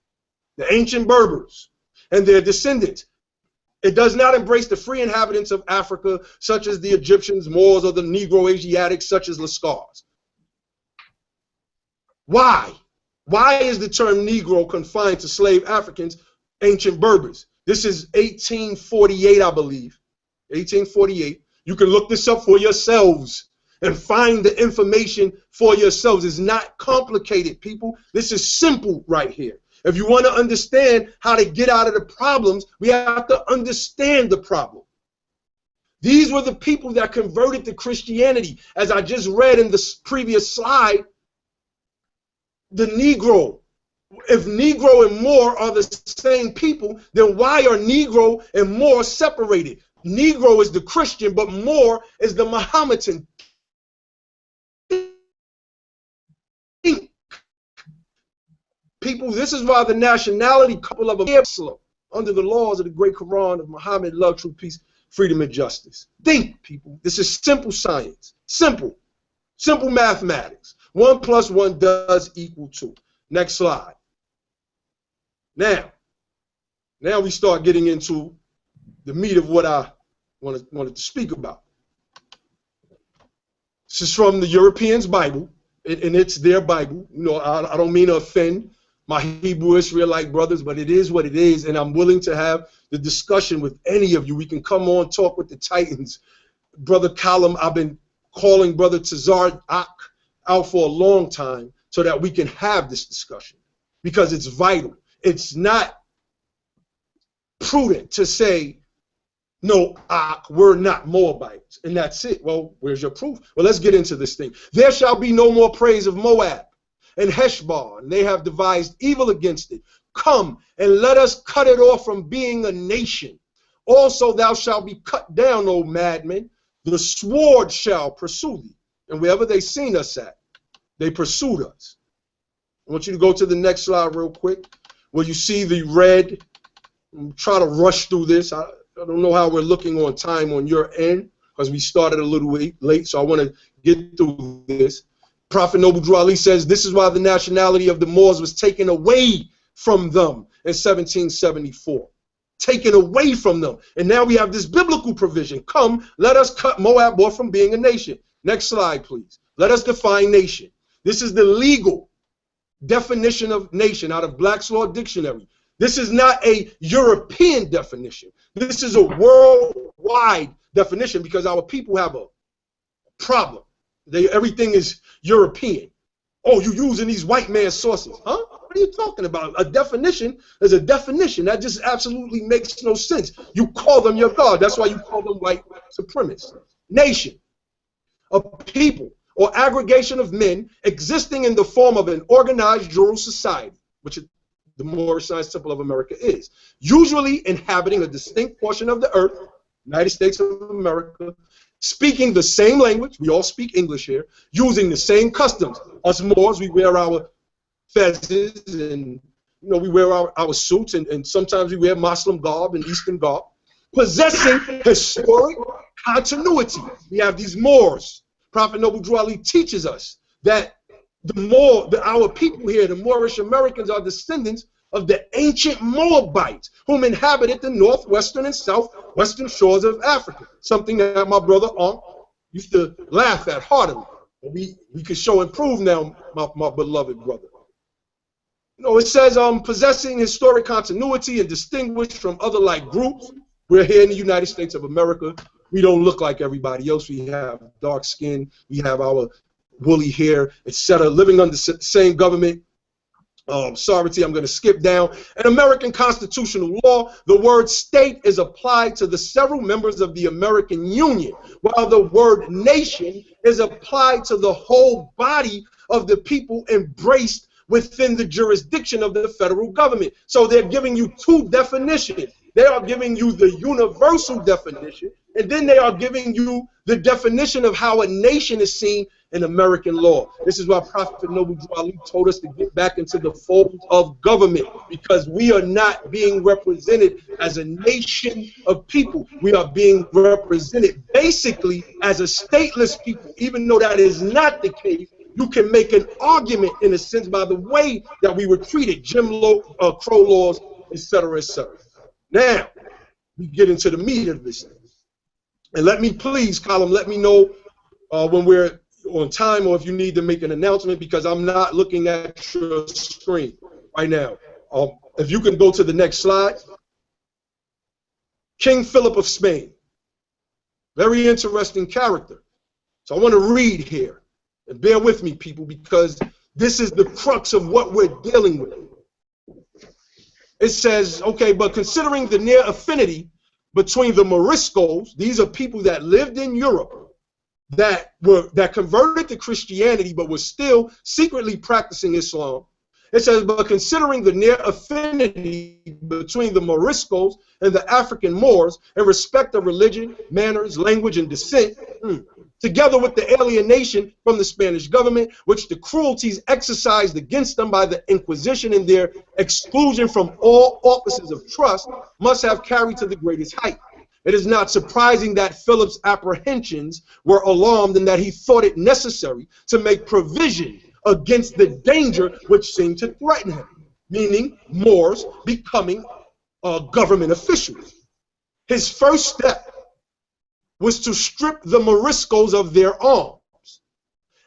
the ancient Berbers, and their descendants. It does not embrace the free inhabitants of Africa, such as the Egyptians, Moors, or the Negro Asiatics, such as Lascars. Why? Why is the term Negro confined to slave Africans, ancient Berbers? This is 1848, I believe. 1848. You can look this up for yourselves and find the information for yourselves. It's not complicated, people. This is simple right here. If you want to understand how to get out of the problems, we have to understand the problem. These were the people that converted to Christianity. As I just read in the previous slide, the Negro. If Negro and Moor are the same people, then why are Negro and Moor separated? Negro is the Christian, but Moor is the Mohammedan. People, this is why the nationality couple of them under the laws of the great Quran of Muhammad, love, truth, peace, freedom, and justice. Think, people. This is simple science. Simple. Simple mathematics. 1 + 1 does equal 2. Next slide. Now we start getting into the meat of what I wanted to speak about. This is from the Europeans' Bible, and it's their Bible. You know, I don't mean to offend my Hebrew Israelite brothers, but it is what it is, and I'm willing to have the discussion with any of you. We can come on, talk with the Titans. Brother Kalam, I've been calling Brother Tazar out for a long time so that we can have this discussion, because it's vital. It's not prudent to say, no, we're not Moabites, and that's it. Well, where's your proof? Well, let's get into this thing. There shall be no more praise of Moab and Heshbon, and they have devised evil against it. Come, and let us cut it off from being a nation. Also thou shalt be cut down, O madman. The sword shall pursue thee. And wherever they seen us at, they pursued us. I want you to go to the next slide real quick, where you see the red. Try to rush through this. I don't know how we're looking on time on your end, because we started a little late, so I want to get through this. Prophet Noble Drew Ali says, this is why the nationality of the Moors was taken away from them in 1774. Taken away from them. And now we have this biblical provision. Come, let us cut Moab off from being a nation. Next slide, please. Let us define nation. This is the legal definition of nation out of Black's Law Dictionary. This is not a European definition. This is a worldwide definition, because our people have a problem. Everything is European. Oh, you're using these white man sources. Huh? What are you talking about? A definition is a definition. That just absolutely makes no sense. You call them your God. That's why you call them white supremacists. Nation, a people or aggregation of men existing in the form of an organized rural society, which is the Moorish Science Temple of America is, usually inhabiting a distinct portion of the earth, United States of America, speaking the same language, we all speak English here, using the same customs. Us Moors, we wear our fezzes, and we wear our suits, and sometimes we wear Muslim garb and Eastern garb, possessing historic continuity. We have these Moors. Prophet Noble Drew Ali teaches us that our people here, the Moorish Americans, are descendants of the ancient Moabites, whom inhabited the northwestern and southwestern shores of Africa. Something that my brother used to laugh at heartily. But we could show and prove now, my beloved brother. You know, it says, possessing historic continuity and distinguished from other like groups. We're here in the United States of America. We don't look like everybody else. We have dark skin. We have our woolly hair, etc. Living under the same government. Sovereignty, I'm going to skip down. In American constitutional law, the word state is applied to the several members of the American Union, while the word nation is applied to the whole body of the people embraced within the jurisdiction of the federal government. So they're giving you two definitions. They are giving you the universal definition, and then they are giving you the definition of how a nation is seen in American law. This is why Prophet Noble Drew Ali told us to get back into the fold of government, because we are not being represented as a nation of people. We are being represented basically as a stateless people. Even though that is not the case, you can make an argument in a sense by the way that we were treated, Jim Crow laws, etc., etc. Now, we get into the meat of this thing. And let me please, Kalam, let me know when we're on time or if you need to make an announcement, because I'm not looking at your screen right now. If you can go to the next slide. King Philip of Spain. Very interesting character. So I want to read here. And bear with me, people, because this is the crux of what we're dealing with. It says, okay, but considering the near affinity between the Moriscos, these are people that lived in Europe, that converted to Christianity but were still secretly practicing Islam. It says, but considering the near affinity between the Moriscos and the African Moors in respect of religion, manners, language, and descent, together with the alienation from the Spanish government, which the cruelties exercised against them by the Inquisition and their exclusion from all offices of trust, must have carried to the greatest height. It is not surprising that Philip's apprehensions were alarmed and that he thought it necessary to make provision against the danger which seemed to threaten him, meaning Moors becoming government officials. His first step was to strip the Moriscos of their arms.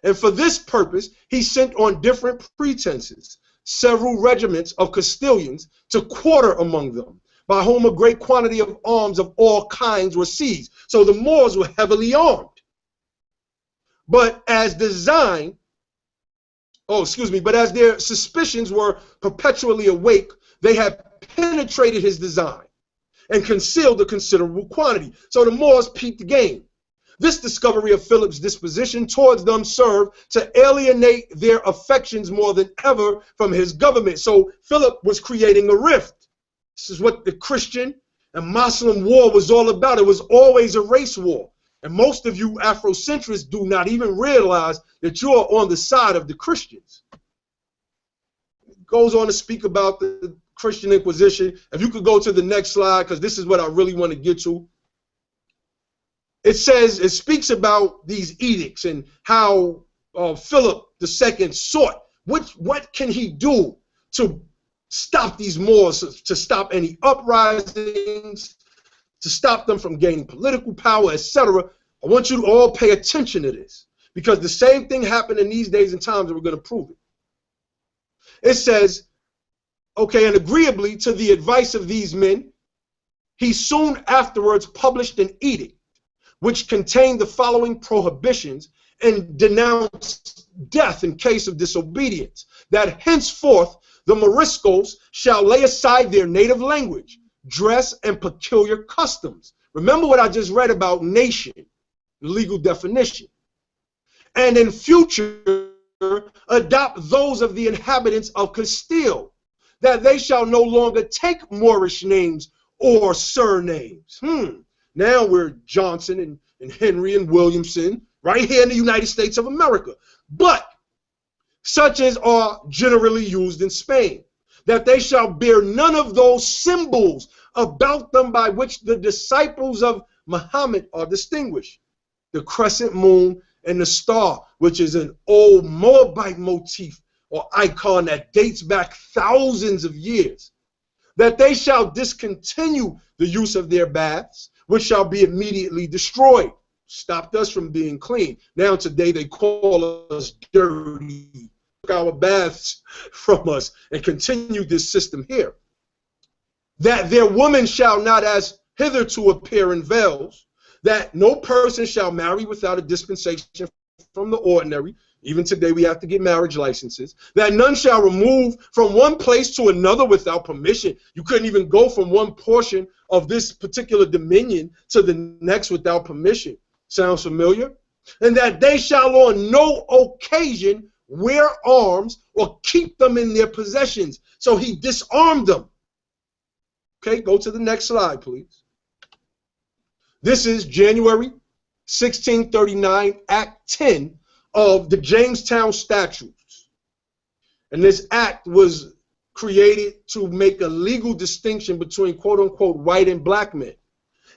And for this purpose, he sent on different pretenses several regiments of Castilians to quarter among them, by whom a great quantity of arms of all kinds were seized. So the Moors were heavily armed. But as their suspicions were perpetually awake, they had penetrated his design and concealed a considerable quantity. So the Moors peeped the game. This discovery of Philip's disposition towards them served to alienate their affections more than ever from his government. So Philip was creating a rift. This is what the Christian and Muslim war was all about. It was always a race war. And most of you Afrocentrists do not even realize that you are on the side of the Christians. It goes on to speak about the Christian Inquisition. If you could go to the next slide, because this is what I really want to get to. It says, it speaks about these edicts and how Philip II sought, what can he do to stop these Moors, to stop any uprisings, to stop them from gaining political power, etc. I want you to all pay attention to this, because the same thing happened in these days and times, and we're going to prove it. It says, okay, and agreeably to the advice of these men, he soon afterwards published an edict which contained the following prohibitions and denounced death in case of disobedience, that henceforth the Moriscos shall lay aside their native language, dress, and peculiar customs. Remember what I just read about nation, the legal definition. And in future, adopt those of the inhabitants of Castile, that they shall no longer take Moorish names or surnames. Now we're Johnson and Henry and Williamson, right here in the United States of America. But such as are generally used in Spain, that they shall bear none of those symbols about them by which the disciples of Muhammad are distinguished. The crescent moon and the star, which is an old Moabite motif or icon that dates back thousands of years, that they shall discontinue the use of their baths, which shall be immediately destroyed. Stopped us from being clean. Now today they call us dirty, took our baths from us, and continue this system here. That their women shall not as hitherto appear in veils, that no person shall marry without a dispensation from the ordinary. Even today we have to get marriage licenses. That none shall remove from one place to another without permission. You couldn't even go from one portion of this particular dominion to the next without permission. Sounds familiar? And that they shall on no occasion wear arms or keep them in their possessions. So he disarmed them. Okay, go to the next slide, please. This is January 1639, Act 10 of the Jamestown Statutes. And this act was created to make a legal distinction between quote-unquote white and black men.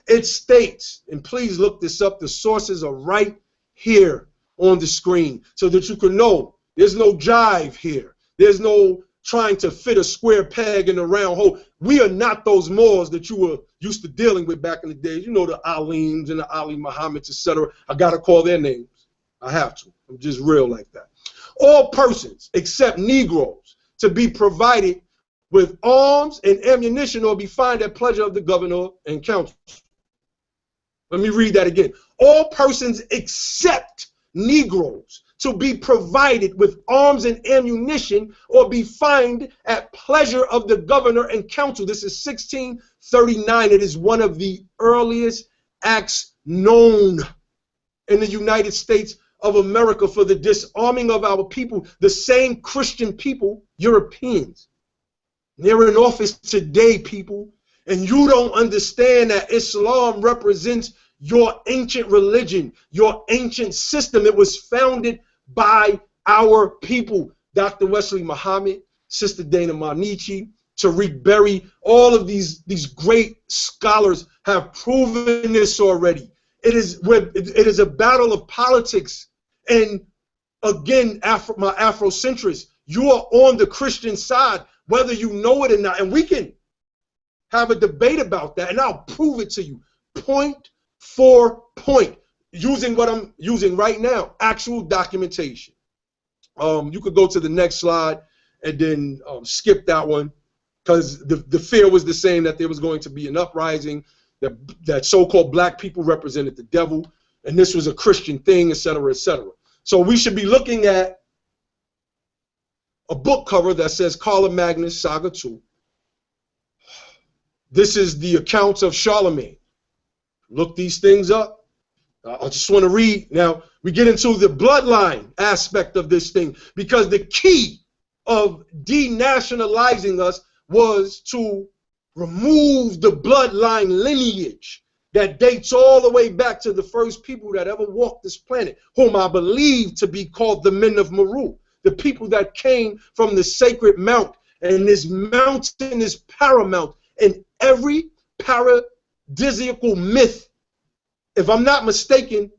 It states, and please look this up, the sources are right here on the screen so that you can know there's no jive here. There's no trying to fit a square peg in a round hole. We are not those Moors that you were used to dealing with back in the days. You know, the Alims and the Ali Muhammads, etc. I got to call their names. I have to. I'm just real like that. All persons except Negroes to be provided with arms and ammunition or be fined at pleasure of the governor and council. Let me read that again. All persons except Negroes to be provided with arms and ammunition or be fined at pleasure of the governor and council. This is 1639. It is one of the earliest acts known in the United States of America for the disarming of our people, the same Christian people, Europeans. They're in office today, people, and you don't understand that Islam represents your ancient religion, your ancient system. It was founded by our people. Dr. Wesley Muhammad, Sister Dana Manichi, Tariq Berry, all of these great scholars have proven this already. It is a battle of politics. And again, my Afrocentrists, you are on the Christian side, whether you know it or not. And we can have a debate about that, and I'll prove it to you, point for point, using what I'm using right now, actual documentation. You could go to the next slide and then skip that one, because the fear was the same that there was going to be an uprising, that so-called black people represented the devil, and this was a Christian thing, etc., etc. So we should be looking at a book cover that says Kalam Magnus Saga 2. This is the accounts of Charlemagne. Look these things up. I just want to read. Now, we get into the bloodline aspect of this thing, because the key of denationalizing us was to remove the bloodline lineage that dates all the way back to the first people that ever walked this planet, whom I believe to be called the men of Moor, the people that came from the sacred mount. And this mountain is paramount in every paradisiacal myth, if I'm not mistaken,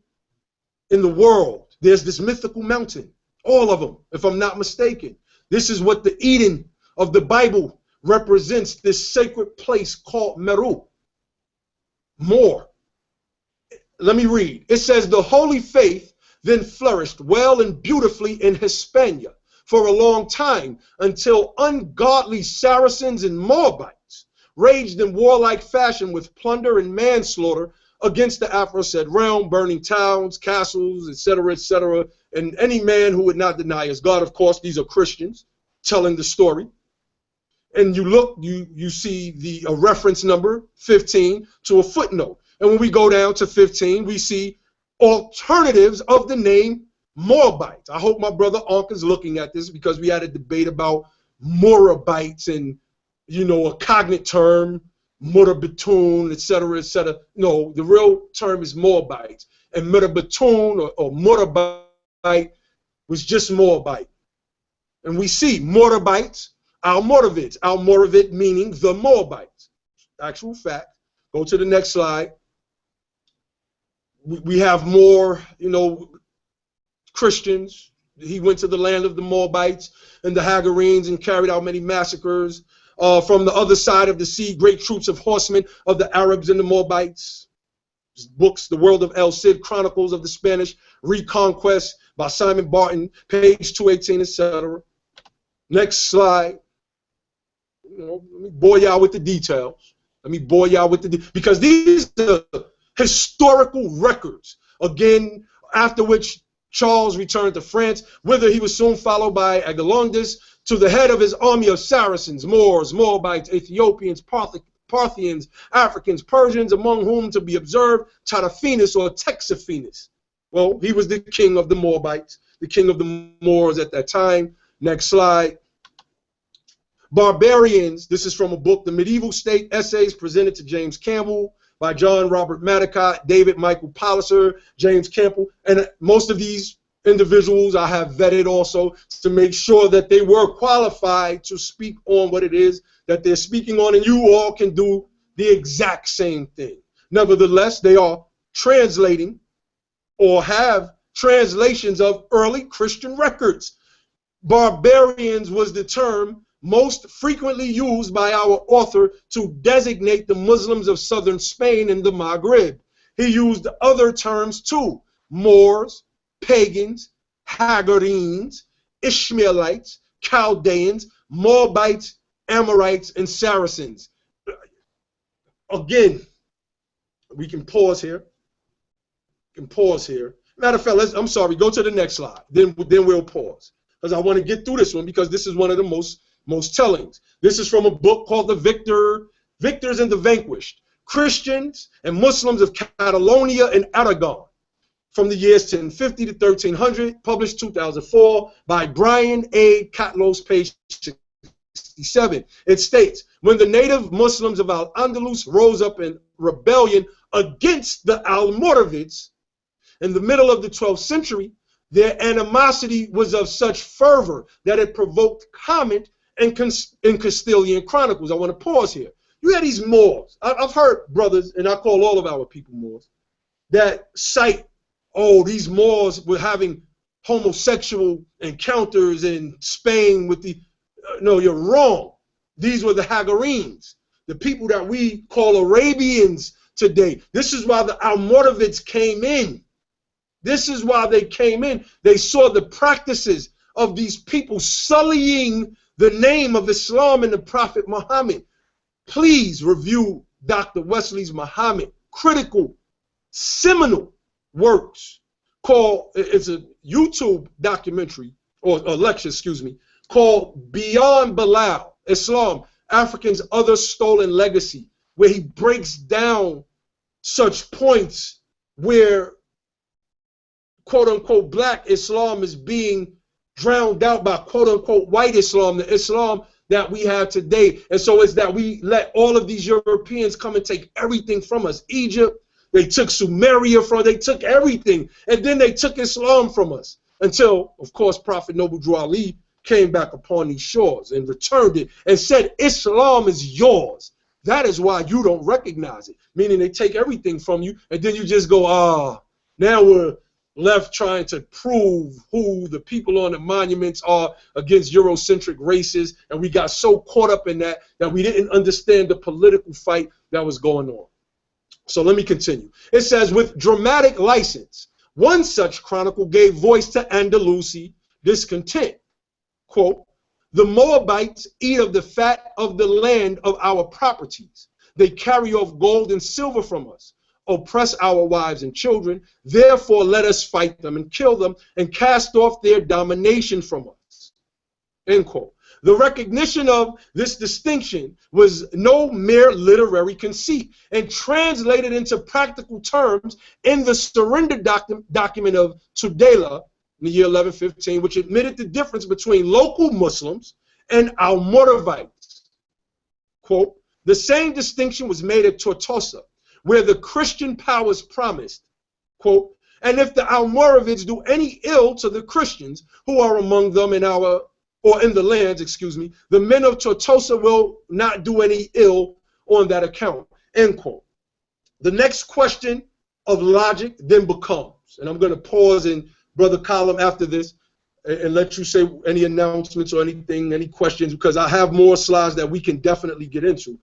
in the world. There's this mythical mountain, all of them, if I'm not mistaken. This is what the Eden of the Bible represents, this sacred place called Meru. Moor. Let me read. It says, the holy faith then flourished well and beautifully in Hispania for a long time, until ungodly Saracens and Moabites raged in warlike fashion with plunder and manslaughter against the aforesaid realm, burning towns, castles, etc., etc., and any man who would not deny his God. Of course, these are Christians telling the story. And you look, you see the reference number 15 to a footnote. And when we go down to 15, we see alternatives of the name Moabite. I hope my brother Ankh is looking at this, because we had a debate about Moabites and, you know, a cognate term, Moabitun, etc., etc. No, the real term is Moabites. And Moabitun or Moabite was just Moabite. And we see Moabites, Al-Moravit meaning the Moabites. Actual fact. Go to the next slide. We have more, you know, Christians he went to the land of the Moabites and the Hagarenes and carried out many massacres. From the other side of the sea, great troops of horsemen of the Arabs and the Moabites. Books, The World of El Cid, Chronicles of the Spanish Reconquest by Simon Barton, page 218, etc. Next slide. Let me bore y'all with the details. Because these are historical records. Again, after which Charles returned to France, whither he was soon followed by Aguilondis, to the head of his army of Saracens, Moors, Moabites, Ethiopians, Parthians, Africans, Persians, among whom to be observed Tadaphinus or Texaphinus. Well, he was the king of the Moabites, the king of the Moors at that time. Next slide. Barbarians, this is from a book, The Medieval State Essays, presented to James Campbell by John Robert Madicott, David Michael Palliser, James Campbell, and most of these individuals I have vetted also to make sure that they were qualified to speak on what it is that they're speaking on, and you all can do the exact same thing. Nevertheless, they are translating or have translations of early Christian records. Barbarians was the term most frequently used by our author to designate the Muslims of southern Spain and the Maghreb. He used other terms too: Moors, pagans, Hagarenes, Ishmaelites, Chaldeans, Moabites, Amorites, and Saracens. Again, we can pause here. Matter of fact, I'm sorry, go to the next slide. Then we'll pause, because I want to get through this one, because this is one of the most tellings. This is from a book called The Victors and the Vanquished, Christians and Muslims of Catalonia and Aragon, from the years 1050 to 1300, published 2004 by Brian A. Catlos, page 67. It states, when the native Muslims of Al-Andalus rose up in rebellion against the Almoravids in the middle of the 12th century, their animosity was of such fervor that it provoked comment in Castilian Chronicles. I want to pause here. You had these Moors. I've heard brothers, and I call all of our people Moors, that cite, oh, these Moors were having homosexual encounters in Spain with the... no, you're wrong. These were the Hagarenes, the people that we call Arabians today. This is why the Almoravids came in. This is why they came in. They saw the practices of these people sullying the name of Islam and the Prophet Muhammad. Please review Dr. Wesley's Muhammad, critical, seminal works called, it's a YouTube documentary, or lecture, excuse me, called Beyond Bilal, Islam, Africans' Other Stolen Legacy, where he breaks down such points where quote-unquote black Islam is being drowned out by quote-unquote white Islam, the Islam that we have today. And so it's that we let all of these Europeans come and take everything from us. Egypt, they took Sumeria from us, they took everything, and then they took Islam from us, until, of course, Prophet Noble Drew Ali came back upon these shores and returned it and said, Islam is yours. That is why you don't recognize it. Meaning they take everything from you, and then you just go, ah, now we're left trying to prove who the people on the monuments are against Eurocentric races, and we got so caught up in that we didn't understand the political fight that was going on. So let me continue. It says, with dramatic license, one such chronicle gave voice to Andalusi discontent. Quote, the Moabites eat of the fat of the land of our properties. They carry off gold and silver from us, oppress our wives and children. Therefore, let us fight them and kill them and cast off their domination from us. End quote. The recognition of this distinction was no mere literary conceit, and translated into practical terms in the surrender document of Tudela in the year 1115, which admitted the difference between local Muslims and Almoravites. Quote, the same distinction was made at Tortosa, where the Christian powers promised, quote, and if the Almoravids do any ill to the Christians who are among them in our, or in the lands, excuse me, the men of Tortosa will not do any ill on that account, end quote. The next question of logic then becomes, and I'm going to pause, and Brother Kalam after this, and let you say any announcements or anything, any questions, because I have more slides that we can definitely get into.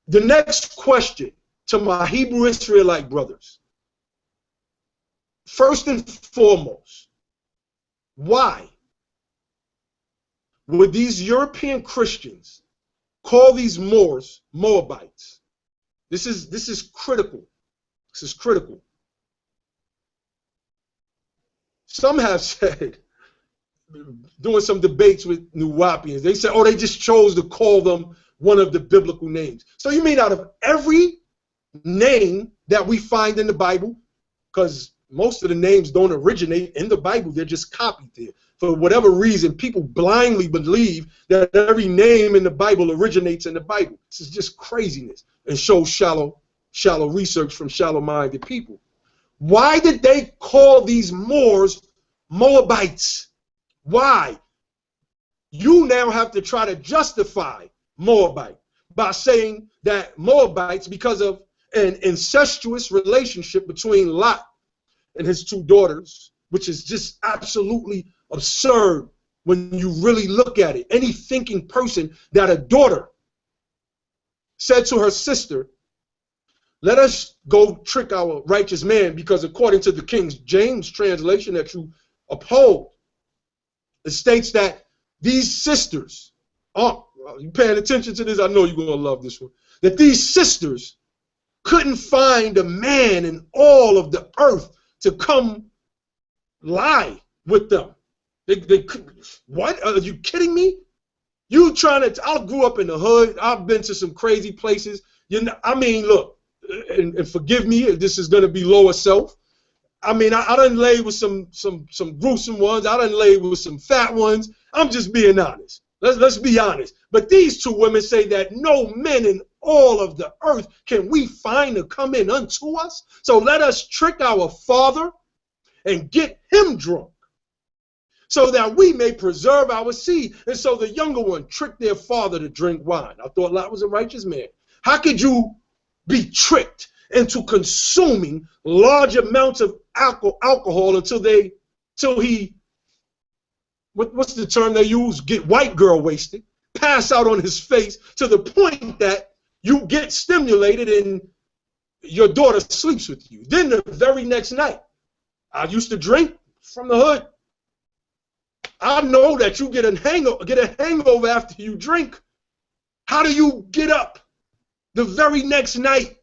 The next question to my Hebrew Israelite brothers. First and foremost, why would these European Christians call these Moors Moabites? This is critical. This is critical. Some have said, doing some debates with Nuwapians, they said, oh, they just chose to call them one of the biblical names. So you mean out of every name that we find in the Bible, because most of the names don't originate in the Bible, they're just copied there. For whatever reason, people blindly believe that every name in the Bible originates in the Bible. This is just craziness and shows shallow research from shallow-minded people. Why did they call these Moors Moabites? Why? You now have to try to justify Moabite by saying that Moabites, because of an incestuous relationship between Lot and his two daughters, which is just absolutely absurd when you really look at it. Any thinking person that a daughter said to her sister, let us go trick our righteous man, because according to the King James translation that you uphold, it states that these sisters, oh, you paying attention to this? I know you're going to love this one. That these sisters couldn't find a man in all of the earth to come lie with them. They what? Are you kidding me? You trying to? I grew up in the hood. I've been to some crazy places. You know, I mean, look, and forgive me if this is going to be lower self. I mean, I done laid with some gruesome ones. I done laid with some fat ones. I'm just being honest. Let's be honest. But these two women say that no men in all of the earth can we find to come in unto us. So let us trick our father and get him drunk, so that we may preserve our seed. And so the younger one tricked their father to drink wine. I thought Lot was a righteous man. How could you be tricked into consuming large amounts of alcohol until he, what's the term they use? Get white girl wasted, pass out on his face, to the point that you get stimulated and your daughter sleeps with you. Then the very next night, I used to drink from the hood. I know that you get a hangover after you drink. How do you get up the very next night?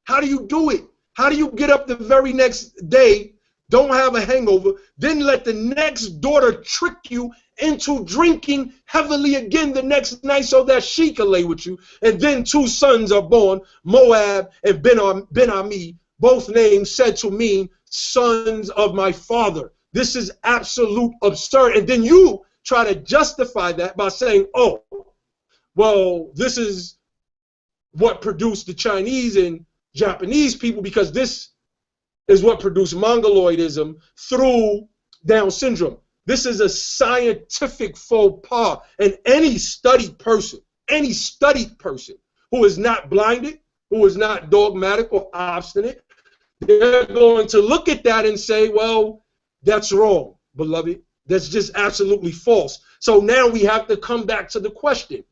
How do you do it? How do you get up the very next day, don't have a hangover, then let the next daughter trick you into drinking heavily again the next night so that she can lay with you? And then two sons are born, Moab and Ben Ami, both names said to mean sons of my father. This is absolute absurd. And then you try to justify that by saying, oh, well, this is what produced the Chinese and Japanese people, because this is what produced Mongoloidism through Down syndrome. This is a scientific faux pas. And any studied person who is not blinded, who is not dogmatic or obstinate, they're going to look at that and say, well, that's wrong, beloved. That's just absolutely false. So now we have to come back to the question.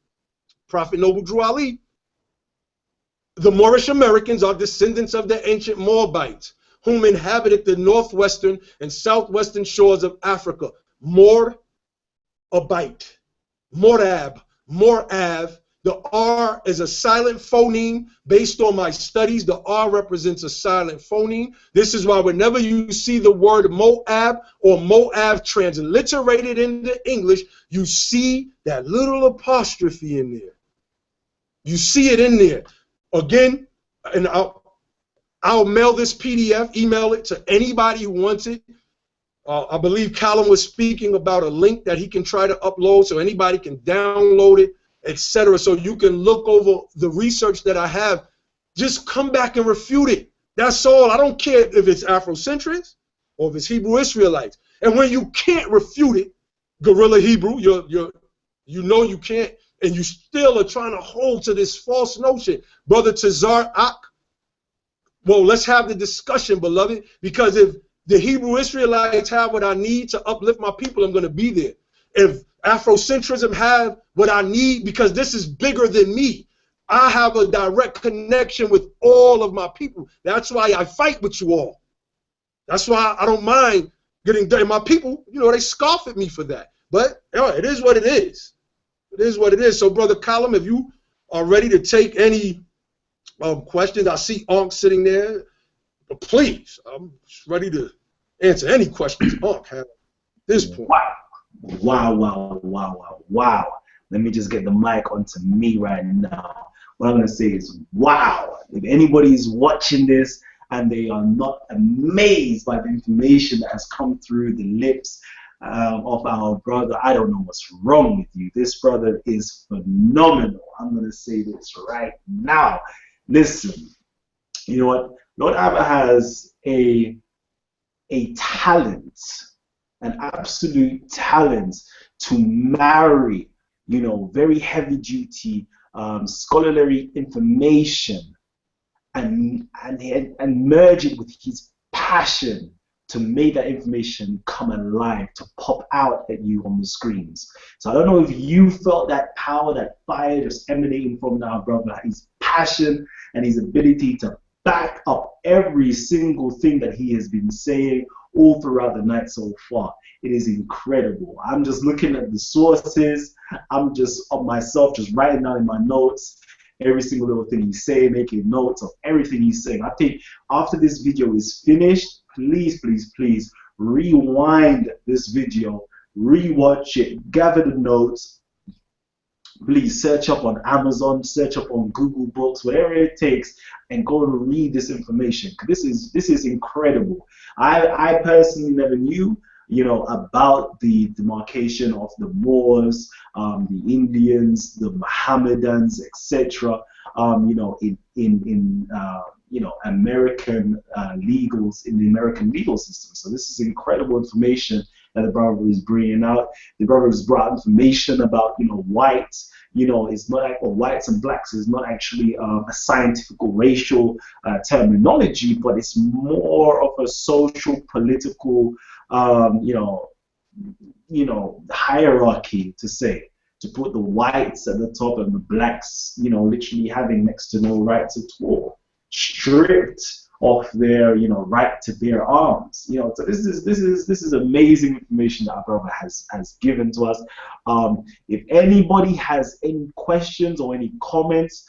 Prophet Noble Drew Ali, the Moorish Americans are descendants of the ancient Moabites, whom inhabited the northwestern and southwestern shores of Africa. Moabite, Moab. The R is a silent phoneme. Based on my studies, the R represents a silent phoneme. This is why whenever you see the word Moab or Moab transliterated into English, you see that little apostrophe in there. You see it in there. Again, and I'll mail this PDF, email it to anybody who wants it. I believe Kalam was speaking about a link that he can try to upload so anybody can download it, etc. So you can look over the research that I have. Just come back and refute it. That's all. I don't care if it's Afrocentrics or if it's Hebrew Israelites. And when you can't refute it, guerrilla Hebrew, you know you can't, and you still are trying to hold to this false notion. Brother Tazar Ak, well, let's have the discussion, beloved, because if the Hebrew Israelites have what I need to uplift my people, I'm going to be there. If Afrocentrism have what I need, because this is bigger than me, I have a direct connection with all of my people. That's why I fight with you all. That's why I don't mind getting dirty. My people, you know, they scoff at me for that. But you know, it is what it is. It is what it is. So, Brother Kalam, if you are ready to take any questions, I see Ankh sitting there. But please, I'm ready to answer any questions Ankh has at this point. Wow. Let me just get the mic onto me right now. What I'm going to say is, wow. If anybody is watching this and they are not amazed by the information that has come through the lips of our brother, I don't know what's wrong with you. This brother is phenomenal. I'm going to say this right now. Listen, you know what? Lord Abba has a talent, an absolute talent to marry, you know, very heavy duty scholarly information and merge it with his passion to make that information come alive, to pop out at you on the screens. So I don't know if you felt that power, that fire just emanating from our brother, his passion and his ability to back up every single thing that he has been saying all throughout the night so far. It is incredible. I'm just looking at the sources. I'm just on myself, just writing down in my notes every single little thing he's saying, making notes of everything he's saying. I think after this video is finished, please rewind this video, rewatch it, gather the notes. Please search up on Amazon, search up on Google Books, whatever it takes, and go and read this information. This is incredible. I personally never knew, you know, about the demarcation of the Moors, the Indians, the Mohammedans, etc. You know, in you know, American legals, in the American legal system. So this is incredible information that the brother is bringing out. The brother has brought information about, you know, whites. You know, it's not like, well, whites and blacks is not actually a scientific or racial terminology, but it's more of a social, political, you know, hierarchy to say, to put the whites at the top and the blacks, you know, literally having next to no rights at all, stripped of their, you know, right to bear arms. You know, so this is amazing information that our brother has given to us. If anybody has any questions or any comments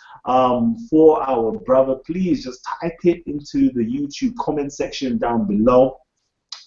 for our brother, please just type it into the YouTube comment section down below,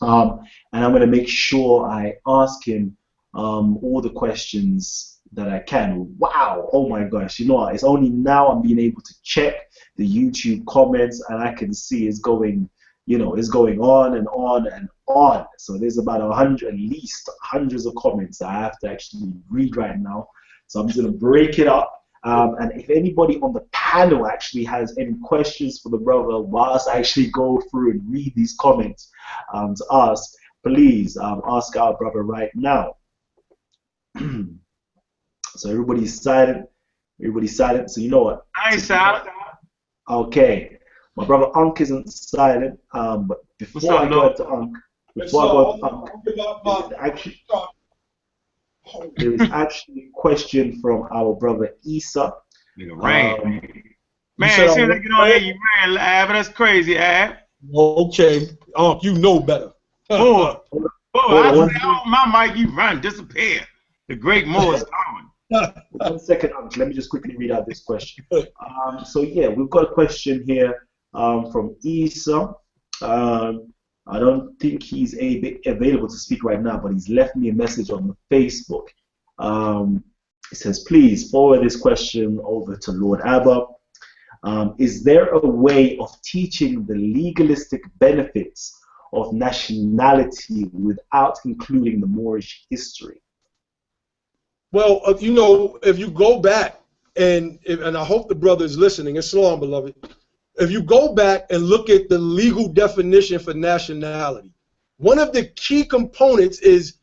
and I'm going to make sure I ask him all the questions that I can. Wow, oh my gosh, you know what, it's only now I'm being able to check the YouTube comments and I can see it's going, you know, it's going on and on and on. So there's about 100, at least hundreds of comments that I have to actually read right now. So I'm just going to break it up. And if anybody on the panel actually has any questions for the brother whilst I actually go through and read these comments to ask, please ask our brother right now. So everybody's silent. Everybody's silent. So you know what? I ain't silent. Okay. My brother Ankh isn't silent. But before I go to Ankh, there is actually a question from our brother Isa. Man, as soon as I get on here, you ran, Abba. That's crazy, Ab. Okay. Ankh, you know better. Moor. My mic, you run, disappear. The great Moor is gone. 1 second, let me just quickly read out this question. So yeah, we've got a question here from Isa. I don't think he's available to speak right now, but he's left me a message on Facebook. It says, please forward this question over to Lord Abba. Is there a way of teaching the legalistic benefits of nationality without including the Moorish history? Well, you know, if you go back, and I hope the brother is listening, Islam, beloved, if you go back and look at the legal definition for nationality, one of the key components is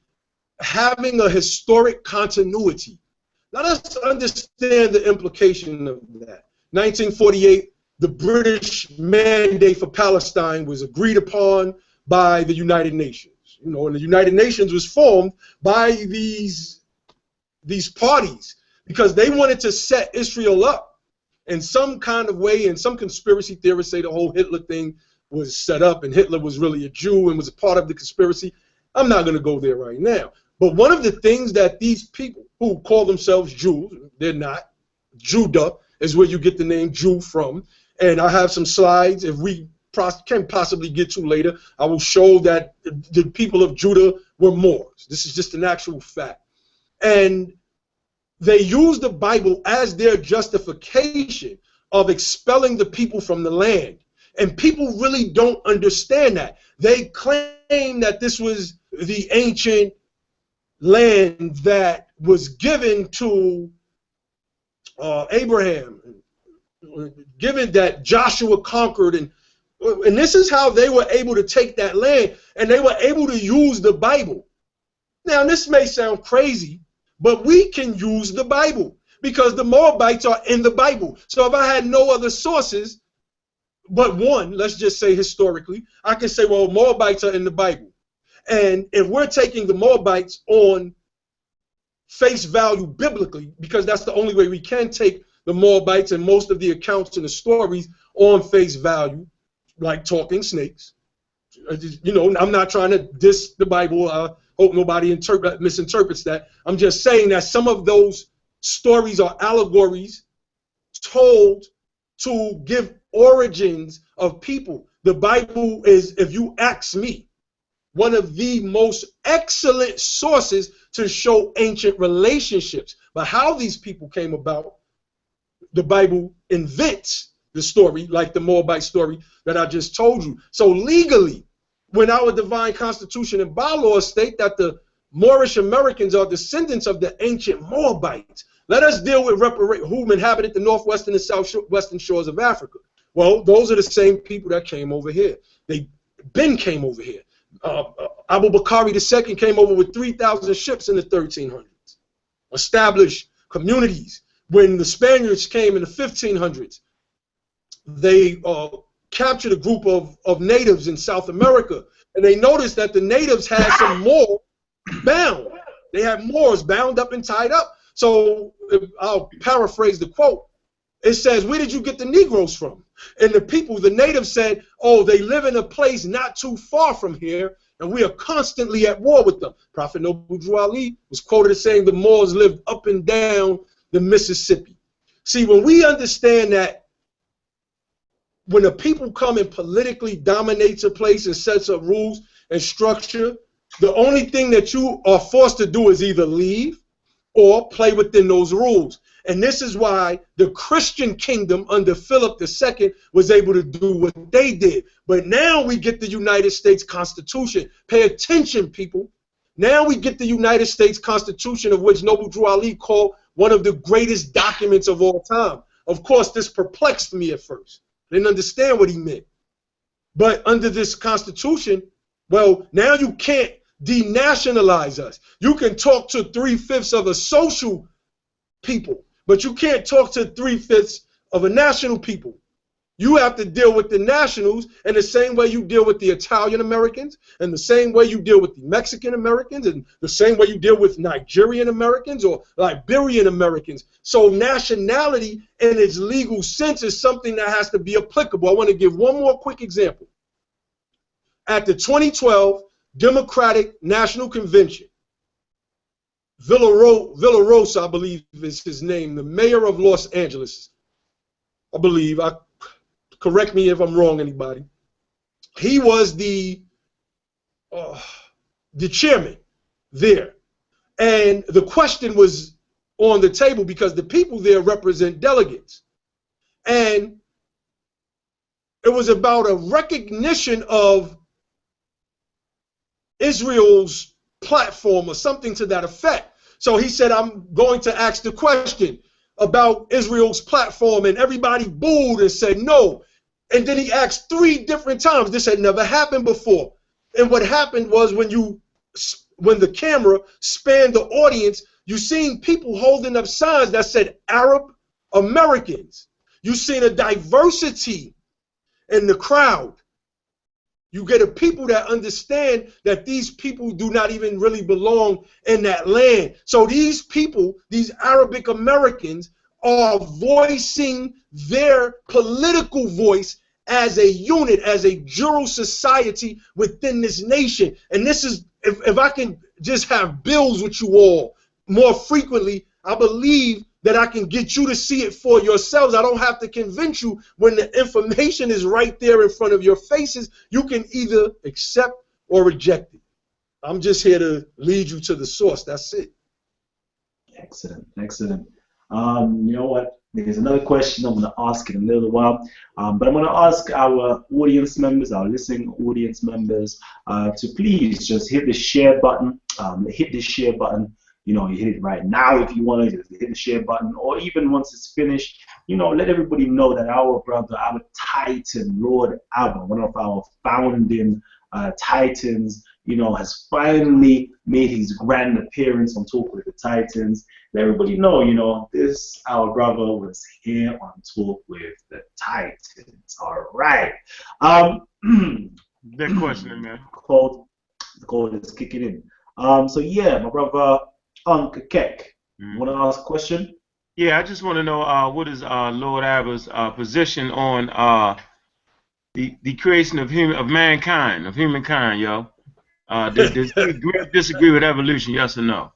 having a historic continuity. Let us understand the implication of that. 1948, the British mandate for Palestine was agreed upon by the United Nations. You know, and the United Nations was formed by these parties because they wanted to set Israel up in some kind of way, and some conspiracy theorists say the whole Hitler thing was set up and Hitler was really a Jew and was a part of the conspiracy. I'm not going to go there right now. But one of the things that these people who call themselves Jews, they're not, Judah is where you get the name Jew from. And I have some slides, if we can possibly get to later, I will show that the people of Judah were Moors. This is just an actual fact. And they use the Bible as their justification of expelling the people from the land. And people really don't understand that. They claim that this was the ancient land that was given to Abraham, given that Joshua conquered, and this is how they were able to take that land, and they were able to use the Bible. Now, this may sound crazy, but we can use the Bible because the Moabites are in the Bible. So if I had no other sources but one, let's just say historically, I can say, well, Moabites are in the Bible. And if we're taking the Moabites on face value biblically, because that's the only way we can take the Moabites and most of the accounts and the stories on face value, like talking snakes. You know, I'm not trying to diss the Bible. I hope nobody misinterprets that. I'm just saying that some of those stories are allegories told to give origins of people. The Bible is, if you ask me, one of the most excellent sources to show ancient relationships. But how these people came about, the Bible invents the story, like the Moabite story that I just told you. So legally, when our divine constitution and bylaws state that the Moorish Americans are descendants of the ancient Moabites, let us deal with whom inhabited the northwestern and southwestern shores of Africa. Well, those are the same people that came over here. They came over here. Abba II came over with 3,000 ships in the 1300s, established communities. When the Spaniards came in the 1500s, they captured a group of natives in South America, and they noticed that the natives had some Moors bound. They had Moors bound up and tied up. So I'll paraphrase the quote. It says, where did you get the Negroes from? And the people, the natives said, oh, they live in a place not too far from here, and we are constantly at war with them. Prophet Noble Drew Ali was quoted as saying the Moors lived up and down the Mississippi. See, when we understand that when the people come and politically dominates a place and sets up rules and structure, the only thing that you are forced to do is either leave or play within those rules. And this is why the Christian kingdom under Philip II was able to do what they did. But now we get the United States Constitution. Pay attention, people. Now we get the United States Constitution, of which Noble Drew Ali called one of the greatest documents of all time. Of course, this perplexed me at first. I didn't understand what he meant. But under this Constitution, well, now you can't denationalize us. You can talk to 3/5 of a social people, but you can't talk to 3/5 of a national people. You have to deal with the nationals in the same way you deal with the Italian Americans, and the same way you deal with the Mexican Americans, and the same way you deal with Nigerian Americans or Liberian Americans. So nationality in its legal sense is something that has to be applicable. I want to give one more quick example. At the 2012 Democratic National Convention, Villarosa, I believe is his name, the mayor of Los Angeles, I believe, correct me if I'm wrong, anybody, he was the chairman there. And the question was on the table because the people there represent delegates. And it was about a recognition of Israel's platform or something to that effect. So he said, I'm going to ask the question about Israel's platform, and everybody booed and said no. And then he asked 3 different times. This had never happened before. And what happened was when the camera spanned the audience, you seen people holding up signs that said Arab Americans. You seen a diversity in the crowd. You get a people that understand that these people do not even really belong in that land. So these people, these Arabic Americans, are voicing their political voice as a unit, as a dual society within this nation. And this is, if I can just have bills with you all more frequently, I believe that I can get you to see it for yourselves. I don't have to convince you when the information is right there in front of your faces. You can either accept or reject it. I'm just here to lead you to the source. That's it. Excellent, excellent. You know what? There's another question I'm going to ask in a little while, but I'm going to ask our audience members, our listening audience members, to please just hit the share button. Hit the share button. You know, you hit it right now if you want to. Just hit the share button, or even once it's finished, you know, let everybody know that our brother, our Titan, Lord Abba, one of our founding Titans, you know, has finally made his grand appearance on Talk with the Titans. Let everybody know, you know, this our brother was here on Talk with the Titans. All right. Good question, man. The code is kicking in. So yeah, my brother Uncle Keck, you want to ask a question? Yeah, I just want to know what is Lord Abba's position on the creation of mankind, of humankind, yo. Does he agree or disagree with evolution? Yes or no?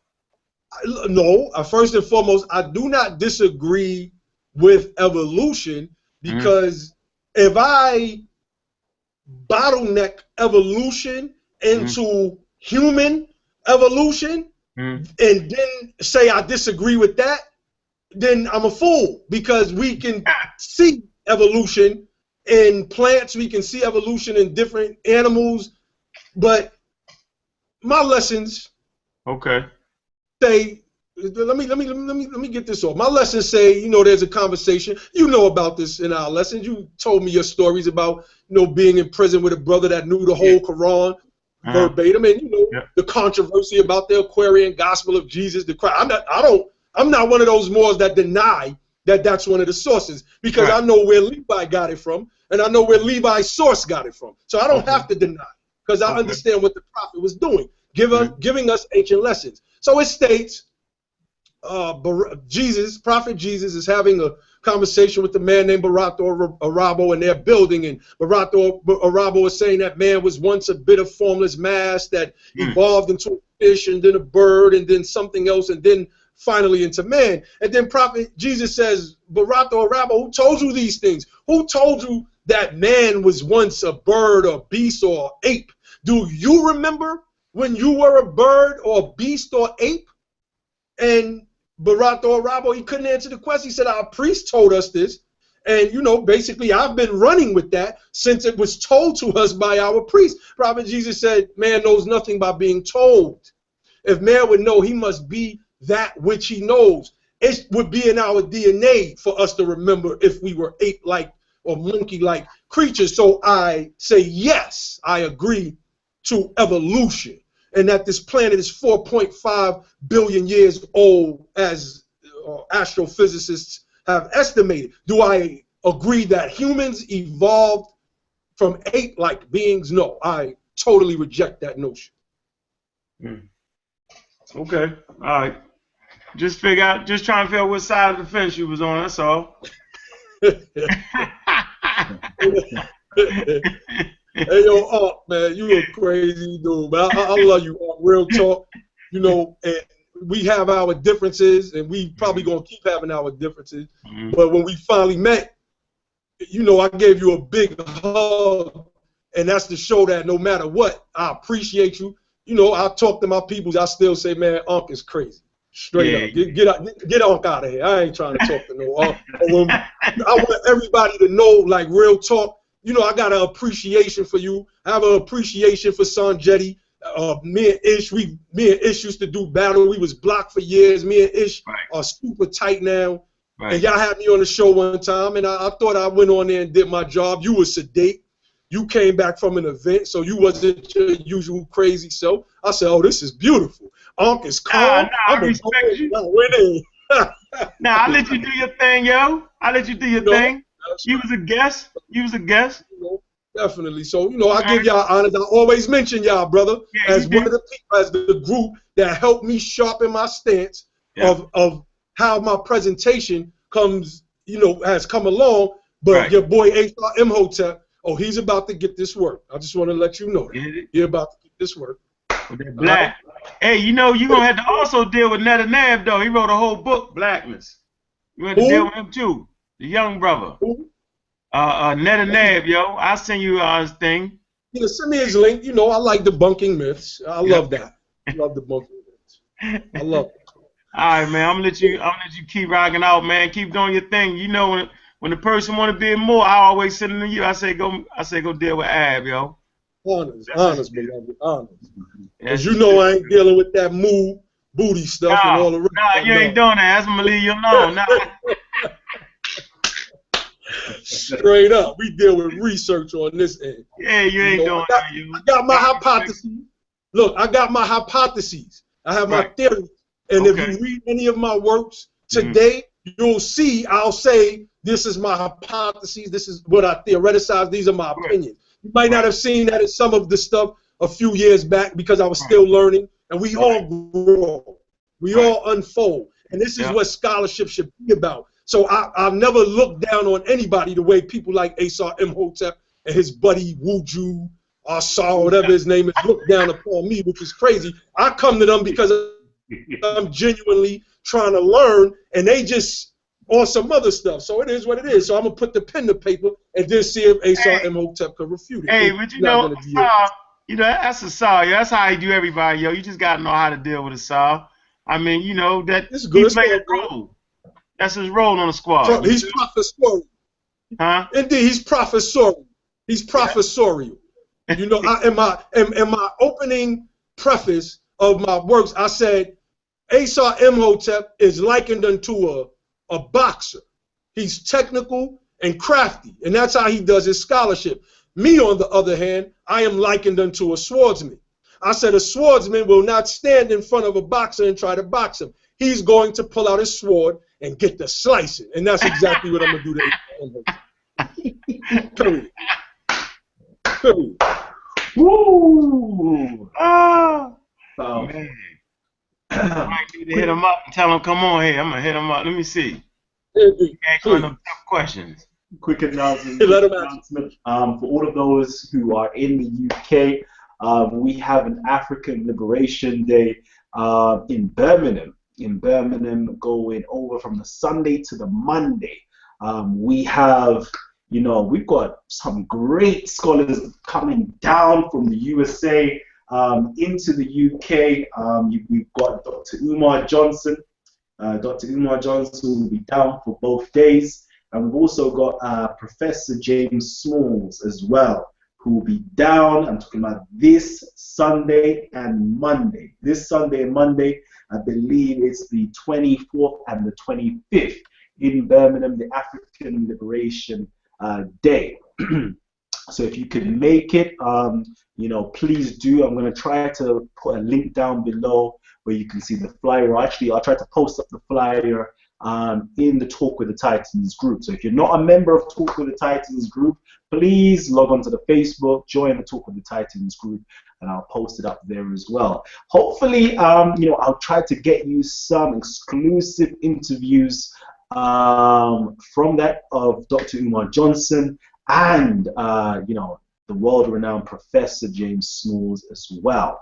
No. First and foremost, I do not disagree with evolution, because if I bottleneck evolution into human evolution and then say I disagree with that, then I'm a fool, because we can see evolution in plants, we can see evolution in different animals, but my lessons say, let me get this off. My lessons say, you know, there's a conversation. You know about this in our lessons. You told me your stories about, you know, being in prison with a brother that knew the whole Quran verbatim, and you know the controversy about the Aquarian gospel of Jesus the Christ. I'm not one of those Moors that deny that that's one of the sources, because I know where Levi got it from, and I know where Levi's source got it from. So I don't have to deny, because I understand what the prophet was doing, giving us ancient lessons. So it states, Prophet Jesus is having a conversation with a man named Barato Arabo, and they're building, and Barato Arabo is saying that man was once a bit of formless mass that evolved into a fish, and then a bird, and then something else, and then finally into man. And then Prophet Jesus says, Barato Arabo, who told you these things? Who told you that man was once a bird or beast or ape? Do you remember when you were a bird or a beast or ape? And Barato Arabo, he couldn't answer the question. He said, our priest told us this. And, you know, basically, I've been running with that since it was told to us by our priest. Prophet Jesus said, man knows nothing by being told. If man would know, he must be that which he knows. It would be in our DNA for us to remember if we were ape-like or monkey-like creatures. So I say, yes, I agree to evolution, and that this planet is 4.5 billion years old, as astrophysicists have estimated. Do I agree that humans evolved from ape-like beings? No, I totally reject that notion. Okay, all right. Just trying to figure out what side of the fence you was on. That's all. Hey, yo, man, you a crazy dude, man. I love you, real talk. You know, and we have our differences, and we probably gonna keep having our differences. But when we finally met, you know, I gave you a big hug, and that's to show that no matter what, I appreciate you. You know, I talk to my peoples, I still say, man, Unc is crazy. Straight up. Get Unc out of here. I ain't trying to talk to no Unc. I want everybody to know, like, real talk. You know, I got an appreciation for you. I have an appreciation for Sanjetti. Me and Ish used to do battle. We was blocked for years. Me and Ish are super tight now. And y'all had me on the show one time, and I thought I went on there and did my job. You were sedate. You came back from an event, so you wasn't your usual crazy self. I said, oh, this is beautiful. Unc is calm. I respect you. Nah, I let you do your thing, yo. I let you do your thing. You was a guest. You was a guest. Definitely. So, you know, I give y'all honors. I always mention y'all, brother, Yeah, as one of the people, as the group that helped me sharpen my stance of how my presentation comes, you know, has come along. But your boy Asar Imhotep, oh, he's about to get this work. I just want to let you know that. He's about to get this work. With that black. Hey, you know, you're going to have to also deal with Netanyahu, though. He wrote a whole book, Blackness. You have to deal with him, too. The young brother. Netanyahu, yo. I'll send you his thing. Yeah, send me his link. You know, I like debunking myths. I love that. I love debunking myths. I love it. All right, man. I'm gonna let you keep rocking out, man. Keep doing your thing. You know, when the person want to be more, I always send them to you. I say go deal with Ab, yo. Honest, beloved, honest. As you know, I ain't dealing with that Moor booty stuff and all the rest. Nah, you ain't doing that. That's gonna leave you alone. Nah. Straight up, we deal with research on this end. Yeah, you ain't doing that. I got my hypotheses. Look, I got my hypotheses. I have my theories. And if you read any of my works today, you'll see I'll say this is my hypotheses. This is what I theoreticize. These are my opinions. You might not have seen that in some of the stuff a few years back because I was still learning. And we all grow. We all unfold. And this is what scholarship should be about. So I'll never look down on anybody the way people like Asar Imhotep and his buddy Wuju, Asar, whatever his name is, look down upon me, which is crazy. I come to them because I'm genuinely trying to learn, and they just on some other stuff. So it is what it is. So I'm going to put the pen to paper and then see if Asar Imhotep can refute it. Hey, but you know, that's Asar. That's how he do everybody, yo. You just got to know how to deal with Asar. I mean, you know, he's playing a role. That's his role on the squad. He's professorial. Huh? Indeed, he's professorial. He's professorial. You know, in my opening preface of my works, I said Asar Imhotep is likened unto a boxer. He's technical and crafty, and that's how he does his scholarship. Me, on the other hand, I am likened unto a swordsman. I said a swordsman will not stand in front of a boxer and try to box him. He's going to pull out his sword and get the slicing. And that's exactly what I'm going to do to Period. Period. Woo! Oh, man. I might need to hit him up and tell him, come on here. I'm going to hit him up. Let me see. Ask one of them tough questions. Quick announcement. For all of those who are in the UK, we have an African Liberation Day in Birmingham. Going over from the Sunday to the Monday. We have, you know, we've got some great scholars coming down from the USA into the UK. We've got Dr. Umar Johnson. Dr. Umar Johnson will be down for both days. And we've also got Professor James Smalls as well, who will be down. I'm talking about this Sunday and Monday. This Sunday and Monday, I believe it's the 24th and the 25th in Birmingham, the African Liberation Day. So if you can make it, you know, please do. I'm going to try to put a link down below where you can see the flyer. Actually, I'll try to post up the flyer in the Talk with the Titans group. So if you're not a member of Talk with the Titans group, please log on to the Facebook, join the Talk with the Titans group, and I'll post it up there as well. Hopefully, you know, I'll try to get you some exclusive interviews from that of Dr. Umar Johnson and, you know, the world-renowned Professor James Smalls as well.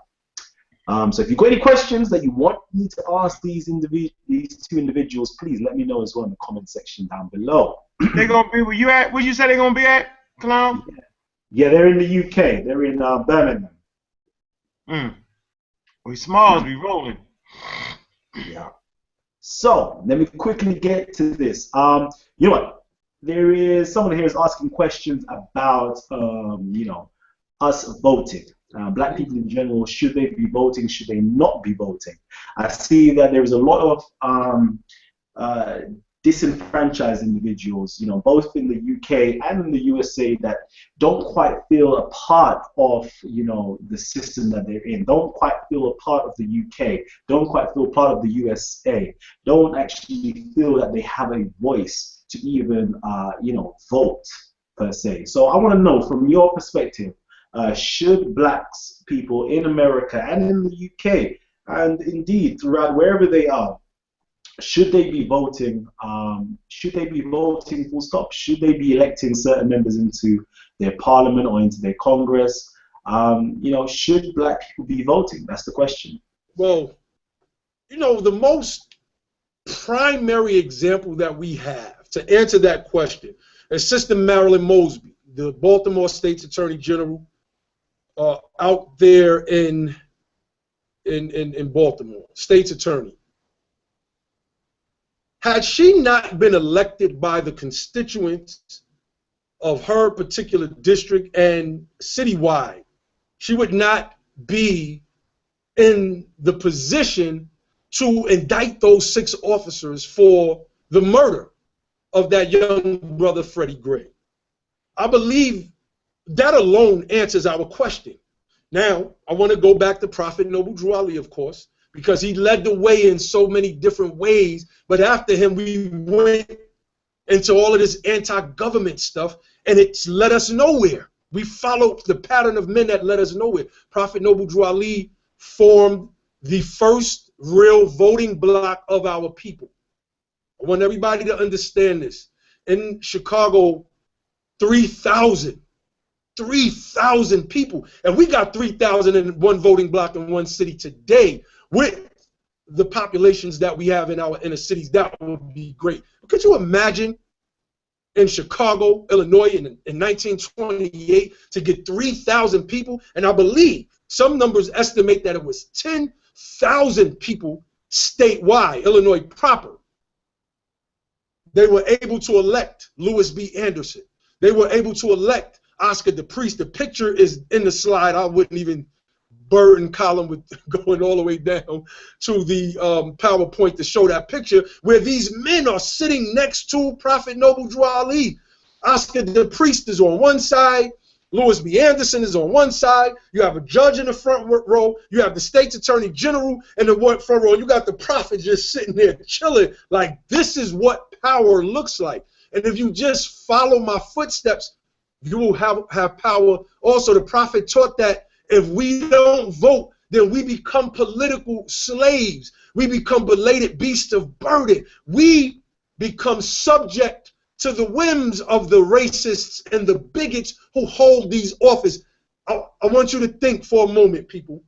So if you've got any questions that you want me to ask these two individuals, please let me know as well in the comment section down below. They're going to be where you at? Where you say they're going to be at, Kalam? Yeah, they're in the UK. They're in Birmingham. We Smalls be rolling. Yeah. So let me quickly get to this. You know what? There is someone here is asking questions about, you know, us voting. Black people in general, should they be voting? Should they not be voting? I see that there is a lot of disenfranchised individuals, you know, both in the UK and in the USA, that don't quite feel a part of, you know, the system that they're in, don't quite feel a part of the UK, don't quite feel part of the USA, don't actually feel that they have a voice to even, you know, vote per se. So I want to know from your perspective, should blacks people in America and in the UK and indeed throughout wherever they are, should they be voting? Should they be voting full stop? Should they be electing certain members into their parliament or into their Congress? You know, should black people be voting? That's the question. Well, you know, the most primary example that we have to answer that question is Sister Marilyn Mosby, the Baltimore State's Attorney General, out there in Baltimore, State's Attorney. Had she not been elected by the constituents of her particular district and citywide, she would not be in the position to indict those 6 officers for the murder of that young brother, Freddie Gray. I believe that alone answers our question. Now, I want to go back to Prophet Noble Drew Ali, of course, because he led the way in so many different ways, but after him we went into all of this anti-government stuff, and it's led us nowhere. We followed the pattern of men that led us nowhere. Prophet Noble Drew Ali formed the first real voting bloc of our people. I want everybody to understand this. In Chicago, 3,000 people, and we got 3,000 in one voting block in one city today. With the populations that we have in our inner cities, that would be great. Could you imagine in Chicago, Illinois, in 1928 to get 3,000 people? And I believe some numbers estimate that it was 10,000 people statewide, Illinois proper. They were able to elect Louis B. Anderson. They were able to elect Oscar the Priest. The picture is in the slide. I wouldn't even burden Kalam with going all the way down to the PowerPoint to show that picture, where these men are sitting next to Prophet Noble Drew Ali. Oscar the Priest is on one side, Louis B. Anderson is on one side, you have a judge in the front row, you have the State's Attorney General in the front row, you got the Prophet just sitting there chilling. Like, this is what power looks like. And if you just follow my footsteps, you will have power. Also, the Prophet taught that if we don't vote, then we become political slaves. We become belated beasts of burden. We become subject to the whims of the racists and the bigots who hold these offices. I want you to think for a moment, people,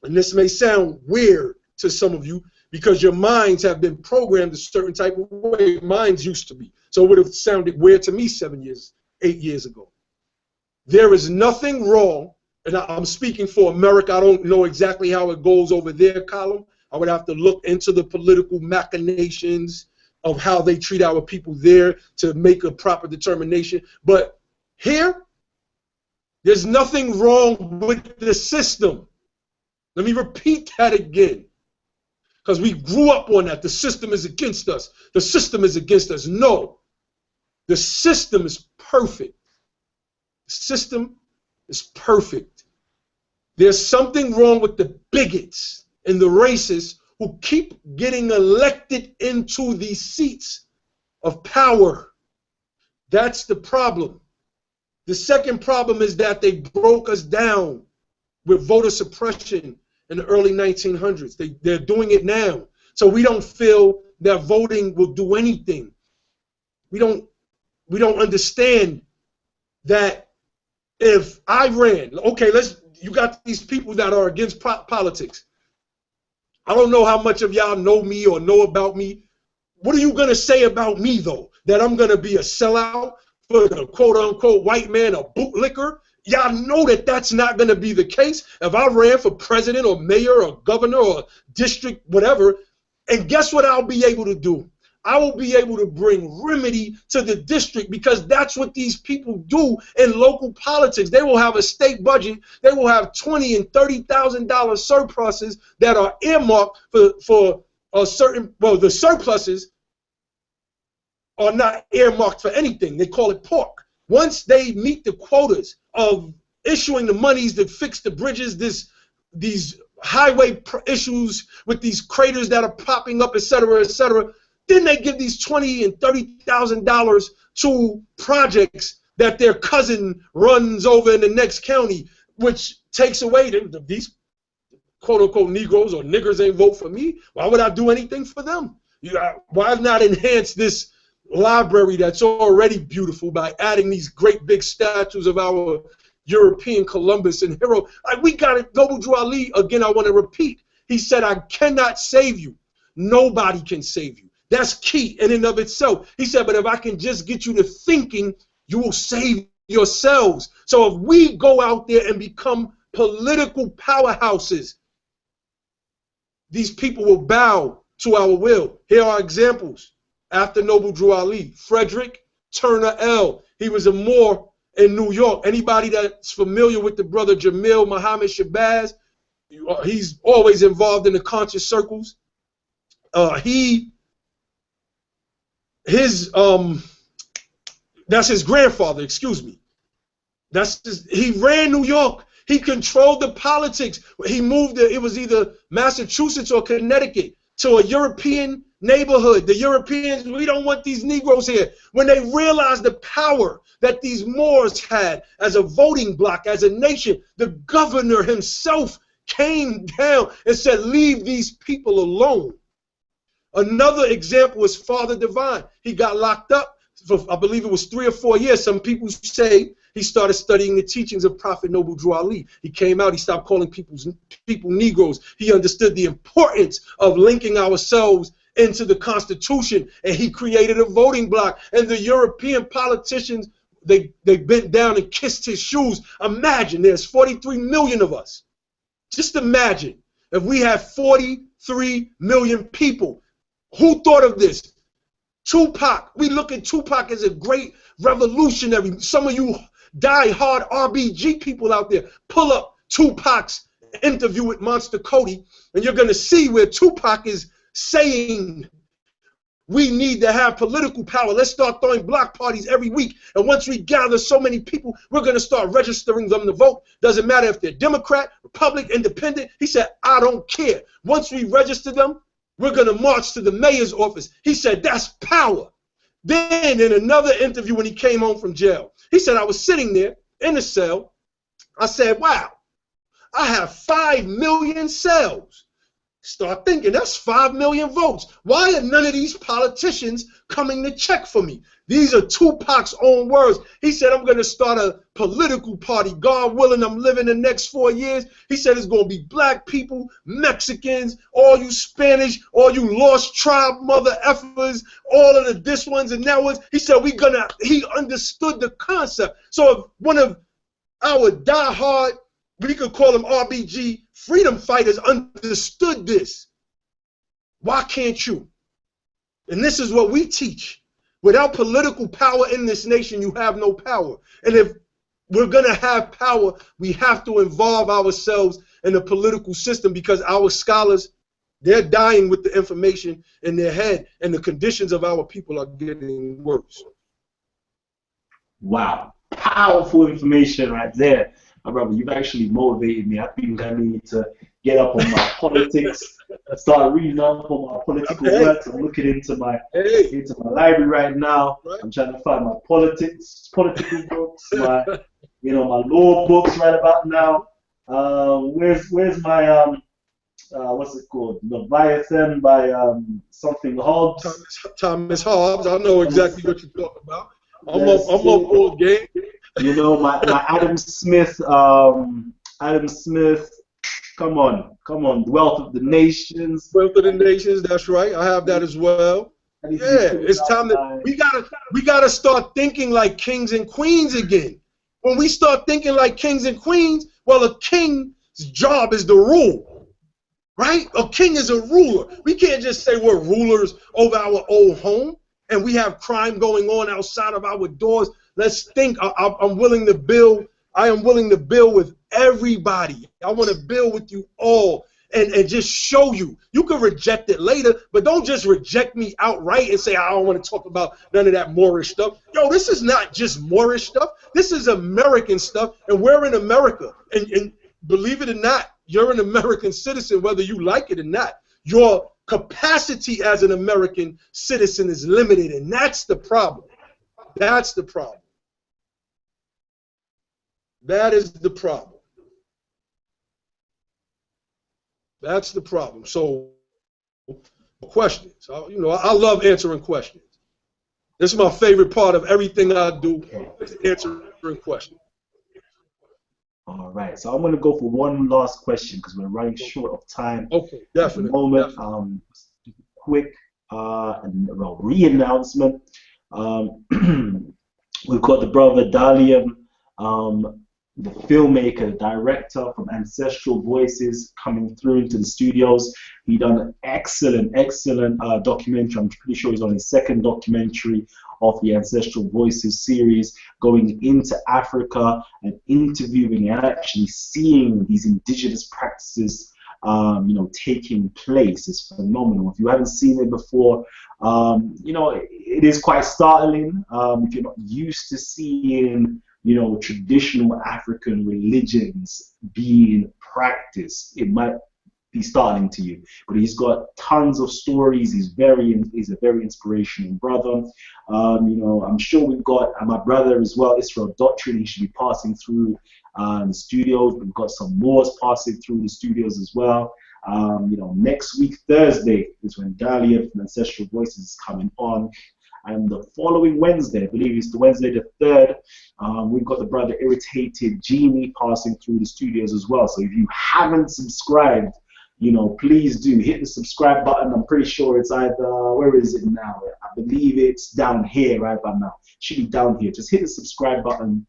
and this may sound weird to some of you because your minds have been programmed a certain type of way. Minds used to be. So it would have sounded weird to me 8 years ago. There is nothing wrong, and I'm speaking for America. I don't know exactly how it goes over there, Kalam. I would have to look into the political machinations of how they treat our people there to make a proper determination. But here, there's nothing wrong with the system. Let me repeat that again, because we grew up on that. The system is against us. The system is against us. No, the system is perfect. The system is perfect. There's something wrong with the bigots and the racists who keep getting elected into these seats of power. That's the problem. The second problem is that they broke us down with voter suppression in the early 1900s. They're doing it now. So we don't feel that voting will do anything. We don't understand that if I ran, okay, you got these people that are against politics. I don't know how much of y'all know me or know about me. What are you going to say about me, though? That I'm going to be a sellout for the quote-unquote white man, a bootlicker? Y'all know that that's not going to be the case. If I ran for president or mayor or governor or district, whatever, and guess what I'll be able to do? I will be able to bring remedy to the district, because that's what these people do in local politics. They will have a state budget. They will have $20,000 and $30,000 surpluses that are earmarked for a certain. Well, the surpluses are not earmarked for anything. They call it pork. Once they meet the quotas of issuing the monies that fix the bridges, these highway issues with these craters that are popping up, et cetera, then they give these $20,000 and $30,000 to projects that their cousin runs over in the next county, which takes away these quote-unquote Negroes or niggers ain't vote for me. Why would I do anything for them? Why not enhance this library that's already beautiful by adding these great big statues of our European Columbus and hero? We got it. Noble Drew Ali, again, I want to repeat. He said, I cannot save you. Nobody can save you. That's key in and of itself. He said, but if I can just get you to thinking, you will save yourselves. So if we go out there and become political powerhouses, these people will bow to our will. Here are examples. After Noble Drew Ali, Frederick Turner L. He was a Moor in New York. Anybody that's familiar with the brother Jamil Muhammad Shabazz, he's always involved in the conscious circles. That's his grandfather, excuse me. He ran New York. He controlled the politics. He moved it was either Massachusetts or Connecticut to a European neighborhood. The Europeans, we don't want these Negroes here. When they realized the power that these Moors had as a voting bloc, as a nation, the governor himself came down and said, leave these people alone. Another example is Father Divine. He got locked up for, I believe it was 3 or 4 years. Some people say he started studying the teachings of Prophet Noble Drew Ali. He came out, he stopped calling people Negroes. He understood the importance of linking ourselves into the Constitution, and he created a voting bloc. And the European politicians, they bent down and kissed his shoes. Imagine there's 43 million of us. Just imagine if we have 43 million people. Who thought of this? Tupac. We look at Tupac as a great revolutionary. Some of you die-hard RBG people out there, pull up Tupac's interview with Monster Cody, and you're going to see where Tupac is saying we need to have political power. Let's start throwing block parties every week. And once we gather so many people, we're going to start registering them to vote. Doesn't matter if they're Democrat, Republican, Independent. He said, I don't care. Once we register them, we're going to march to the mayor's office. He said, that's power. Then in another interview when he came home from jail, he said, I was sitting there in a cell. I said, wow, I have 5 million cells. Start thinking, that's 5 million votes. Why are none of these politicians coming to check for me? These are Tupac's own words. He said, I'm going to start a political party. God willing, I'm living the next 4 years. He said it's going to be black people, Mexicans, all you Spanish, all you lost tribe mother effers, all of the this ones and that ones. He said, he understood the concept. So if one of our diehard, we could call them RBG, freedom fighters understood this, why can't you? And this is what we teach. Without political power in this nation, you have no power. And if we're going to have power, we have to involve ourselves in the political system, because our scholars, they're dying with the information in their head, and the conditions of our people are getting worse. Wow. Powerful information right there. My brother, you've actually motivated me. I think I need to get up on my politics, start reading up on my political works. I'm looking into my library right now. I'm trying to find my political books, my my law books right about now. Where's my what's it called? Leviathan by something Hobbes. Thomas Hobbes. I know exactly what you're talking about. I'm up old game. My Adam Smith, come on, Wealth of the Nations. Wealth of the Nations, that's right. I have that as well. Yeah, it's time that we gotta start thinking like kings and queens again. When we start thinking like kings and queens, well, a king's job is to rule, right? A king is a ruler. We can't just say we're rulers over our own home and we have crime going on outside of our doors. Let's think. I'm willing to build. I am willing to build with everybody. I want to build with you all and just show you. You can reject it later, but don't just reject me outright and say, I don't want to talk about none of that Moorish stuff. Yo, this is not just Moorish stuff. This is American stuff, and we're in America. And believe it or not, you're an American citizen, whether you like it or not. Your capacity as an American citizen is limited, and that's the problem. That's the problem. That is the problem. That's the problem. So, questions. You know, I love answering questions. This is my favorite part of everything I do, is answering questions. All right, so I'm going to go for one last question because we're running short of time Okay, at the moment. Quick re-announcement. We've got the brother Dalian, the filmmaker, director from Ancestral Voices, coming through into the studios. He done an excellent documentary. I'm pretty sure he's on his second documentary of the Ancestral Voices series, going into Africa and interviewing and actually seeing these indigenous practices, you know, taking place. Is phenomenal. If you haven't seen it before, you know, it is quite startling. If you're not used to seeing, you know, traditional African religions being practiced, it might be startling to you. But he's got tons of stories. He's a very inspirational brother. You know, I'm sure we've got my brother as well, Israel Doctrine. He should be passing through the studios. We've got some Moors passing through the studios as well. You know, next week Thursday is when Dahlia from Ancestral Voices is coming on. And the following Wednesday, I believe it's the Wednesday the 3rd, we've got the brother Irritated Genie passing through the studios as well. So if you haven't subscribed, you know, please do hit the subscribe button. I'm pretty sure it's either, where is it now? I believe it's down here right about now. It should be down here. Just hit the subscribe button,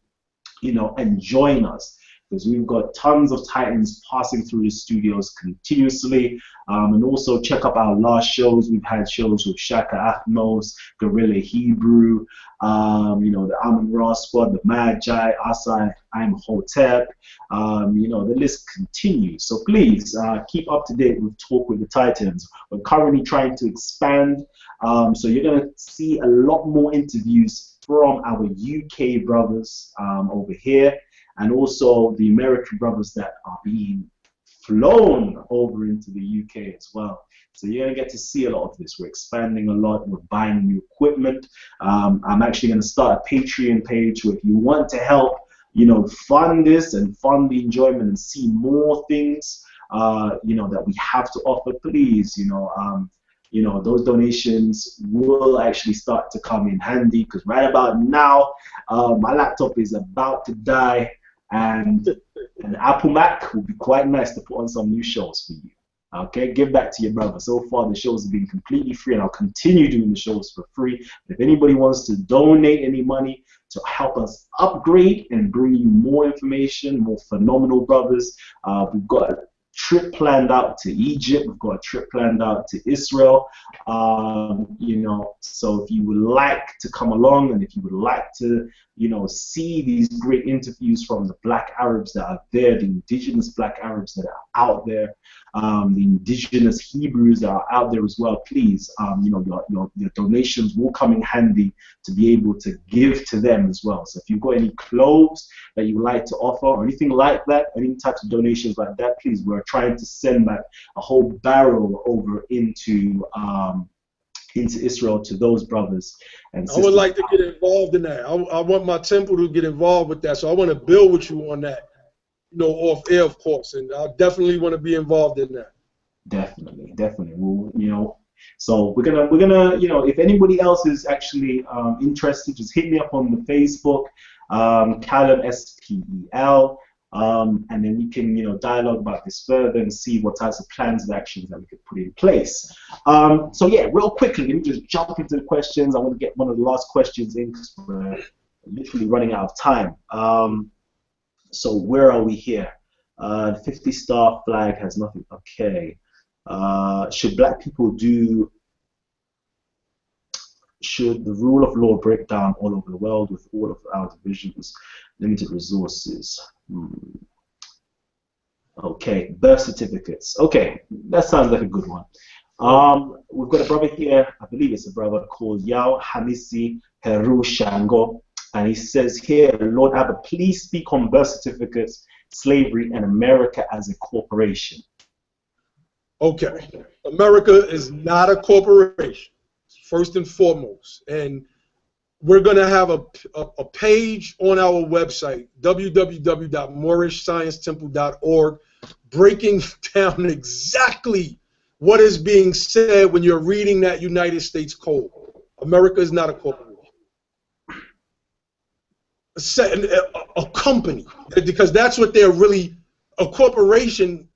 you know, and join us, because we've got tons of Titans passing through the studios continuously. And also check up our last shows. We've had shows with Shaka Athmos, Gorilla Hebrew, you know, the Amun Ra Squad, the Magi, Asar Imhotep. You know, the list continues. So please keep up to date with Talk with the Titans. We're currently trying to expand. So you're going to see a lot more interviews from our UK brothers over here, and also the American brothers that are being flown over into the UK as well. So you're going to get to see a lot of this. We're expanding a lot. We're buying new equipment. I'm actually going to start a Patreon page where if you want to help, you know, fund this and fund the enjoyment and see more things, you know, that we have to offer, please, you know, those donations will actually start to come in handy, because right about now, my laptop is about to die, and an Apple Mac would be quite nice to put on some new shows for you. Okay, give that to your brother. So far, the shows have been completely free, and I'll continue doing the shows for free. If anybody wants to donate any money to help us upgrade and bring you more information, more phenomenal brothers, we've got a trip planned out to Egypt. We've got a trip planned out to Israel. You know, so if you would like to come along, and if you would like to, you know, see these great interviews from the Black Arabs that are there, the indigenous Black Arabs that are out there, the indigenous Hebrews that are out there as well, please, you know, your donations will come in handy to be able to give to them as well. So if you've got any clothes that you would like to offer or anything like that, any types of donations like that, please, we're trying to send back a whole barrel over into Israel to those brothers and sisters. I would like to get involved in that. I want my temple to get involved with that, so I want to build with you on that, you know, off air, of course, and I definitely want to be involved in that. Definitely. We'll, you know, so we're gonna, you know, if anybody else is actually interested, just hit me up on the Facebook, Kalam SPEL. And then we can, you know, dialogue about this further and see what types of plans and actions that we could put in place. So yeah, real quickly, let me just jump into the questions. I want to get one of the last questions in because we're literally running out of time. So where are we here? 50-star flag has nothing. Okay. Should black people should the rule of law break down all over the world with all of our divisions, limited resources? Okay, birth certificates. Okay, that sounds like a good one. We've got a brother here, I believe it's a brother called Yao Hamisi Heru Shango, and he says here, Lord Abba, please speak on birth certificates, slavery, and America as a corporation. Okay, America is not a corporation, first and foremost, and we're going to have a page on our website, www.moorishsciencetemple.org, breaking down exactly what is being said when you're reading that United States Code. America is not a corporation. A company, because that's what they're really. A corporation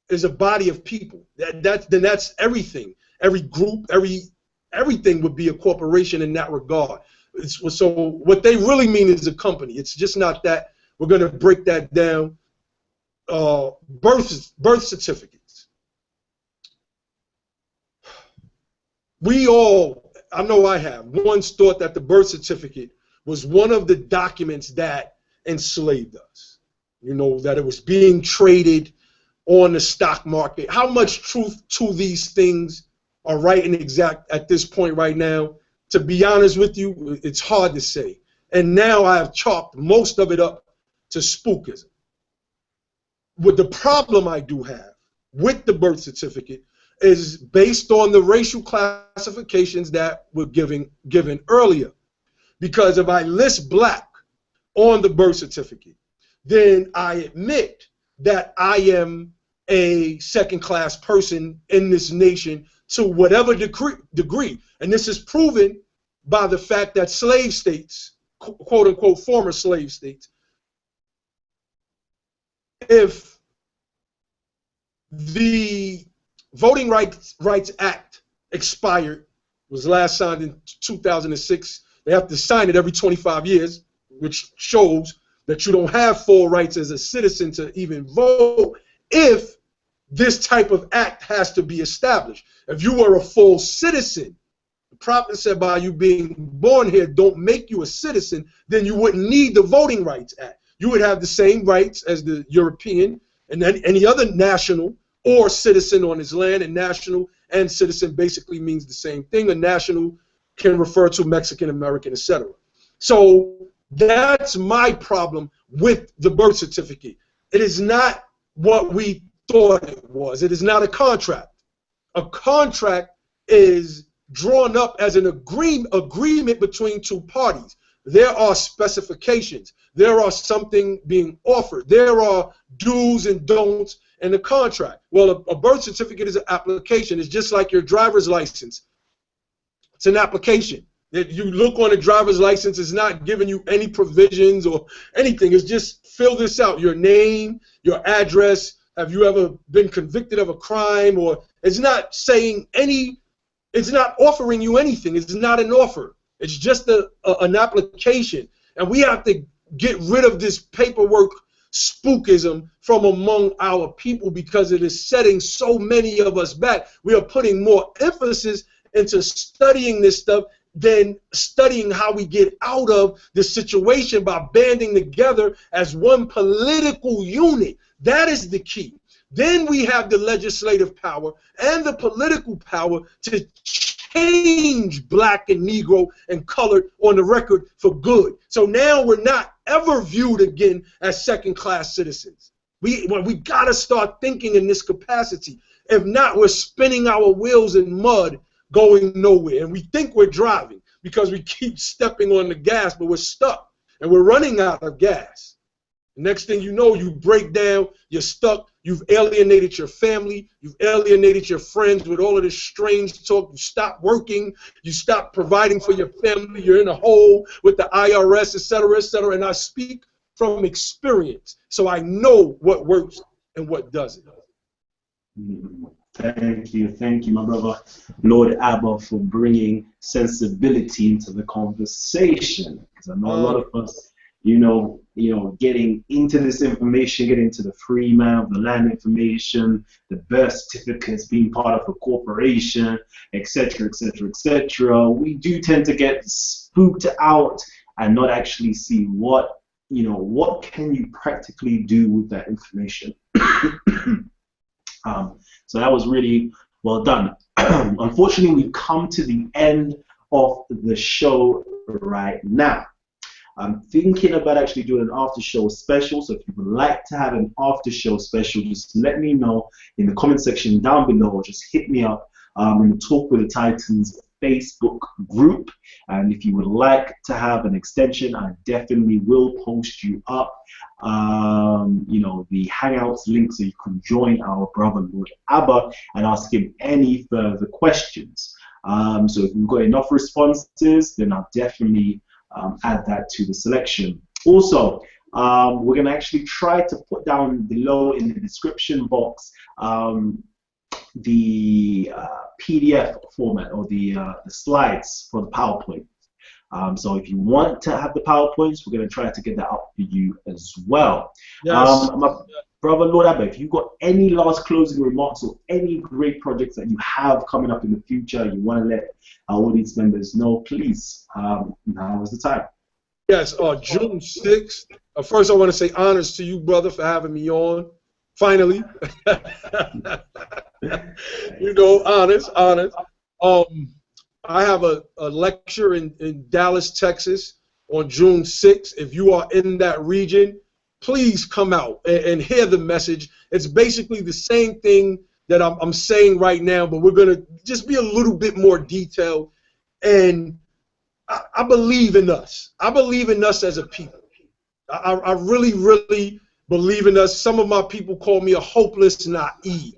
is a body of people. Then that's everything. Every group, everything would be a corporation in that regard. So what they really mean is a company. It's just not that. We're going to break that down. Birth certificates. We all, I know I have, once thought that the birth certificate was one of the documents that enslaved us. You know, that it was being traded on the stock market. How much truth to these things are right and exact at this point right now? To be honest with you, it's hard to say. And now I have chalked most of it up to spookism. What the problem I do have with the birth certificate is based on the racial classifications that were given earlier. Because if I list black on the birth certificate, then I admit that I am a second-class person in this nation to whatever degree. And this is proven by the fact that slave states, quote-unquote former slave states, if the Voting Rights Act expired, was last signed in 2006, they have to sign it every 25 years, which shows that you don't have full rights as a citizen to even vote if this type of act has to be established. If you were a full citizen, the prophet said by you being born here don't make you a citizen, then you wouldn't need the Voting Rights Act. You would have the same rights as the European and any other national or citizen on his land, and national and citizen basically means the same thing. A national can refer to Mexican, American, etc. So that's my problem with the birth certificate. It is not what we thought it was. It is not a contract. A contract is drawn up as an agreement between two parties. There are specifications. There are something being offered. There are do's and don'ts in the contract. Well, a birth certificate is an application. It's just like your driver's license. It's an application. That you look on a driver's license, it's not giving you any provisions or anything. It's just fill this out. Your name, your address, have you ever been convicted of a crime, or it's not saying it's not offering you anything. It's not an offer. It's just an application. And we have to get rid of this paperwork spookism from among our people because it is setting so many of us back. We are putting more emphasis into studying this stuff than studying how we get out of the situation by banding together as one political unit. That is the key. Then we have the legislative power and the political power to change black and Negro and colored on the record for good. So now we're not ever viewed again as second-class citizens. We got to start thinking in this capacity. If not, we're spinning our wheels in mud going nowhere. And we think we're driving because we keep stepping on the gas, but we're stuck. And we're running out of gas. Next thing you know, you break down, you're stuck, you've alienated your family, you've alienated your friends with all of this strange talk, you stop working, you stop providing for your family, you're in a hole with the IRS, etc., and I speak from experience, so I know what works and what doesn't. Thank you, my brother, Lord Abba, for bringing sensibility into the conversation, because I know a lot of us, getting into this information, getting into the free man of the land information, the birth certificates, being part of a corporation, etc., etc., etc. We do tend to get spooked out and not actually see what can you practically do with that information. So that was really well done. Unfortunately, we've come to the end of the show right now. I'm thinking about actually doing an after show special, so if you would like to have an after show special, just let me know in the comment section down below, or just hit me up in the Talk with the Titans Facebook group. And if you would like to have an extension, I definitely will post you up, you know, the Hangouts link so you can join our brother Lord Abba and ask him any further questions. So if we've got enough responses, then I'll definitely add that to the selection. Also, we're going to actually try to put down below in the description box the PDF format or the slides for the PowerPoint. So if you want to have the PowerPoints, we're going to try to get that up for you as well. Yes. My brother Lord Abba, if you've got any last closing remarks or any great projects that you have coming up in the future, you want to let our audience members know, please, now is the time. Yes, June 6th. First, I want to say honors to you, brother, for having me on. Finally. You know, honors. I have a lecture in Dallas, Texas on June 6th. If you are in that region, please come out and hear the message. It's basically the same thing that I'm saying right now, but we're going to just be a little bit more detailed. And I believe in us. I believe in us as a people. I really, really believe in us. Some of my people call me a hopeless naive.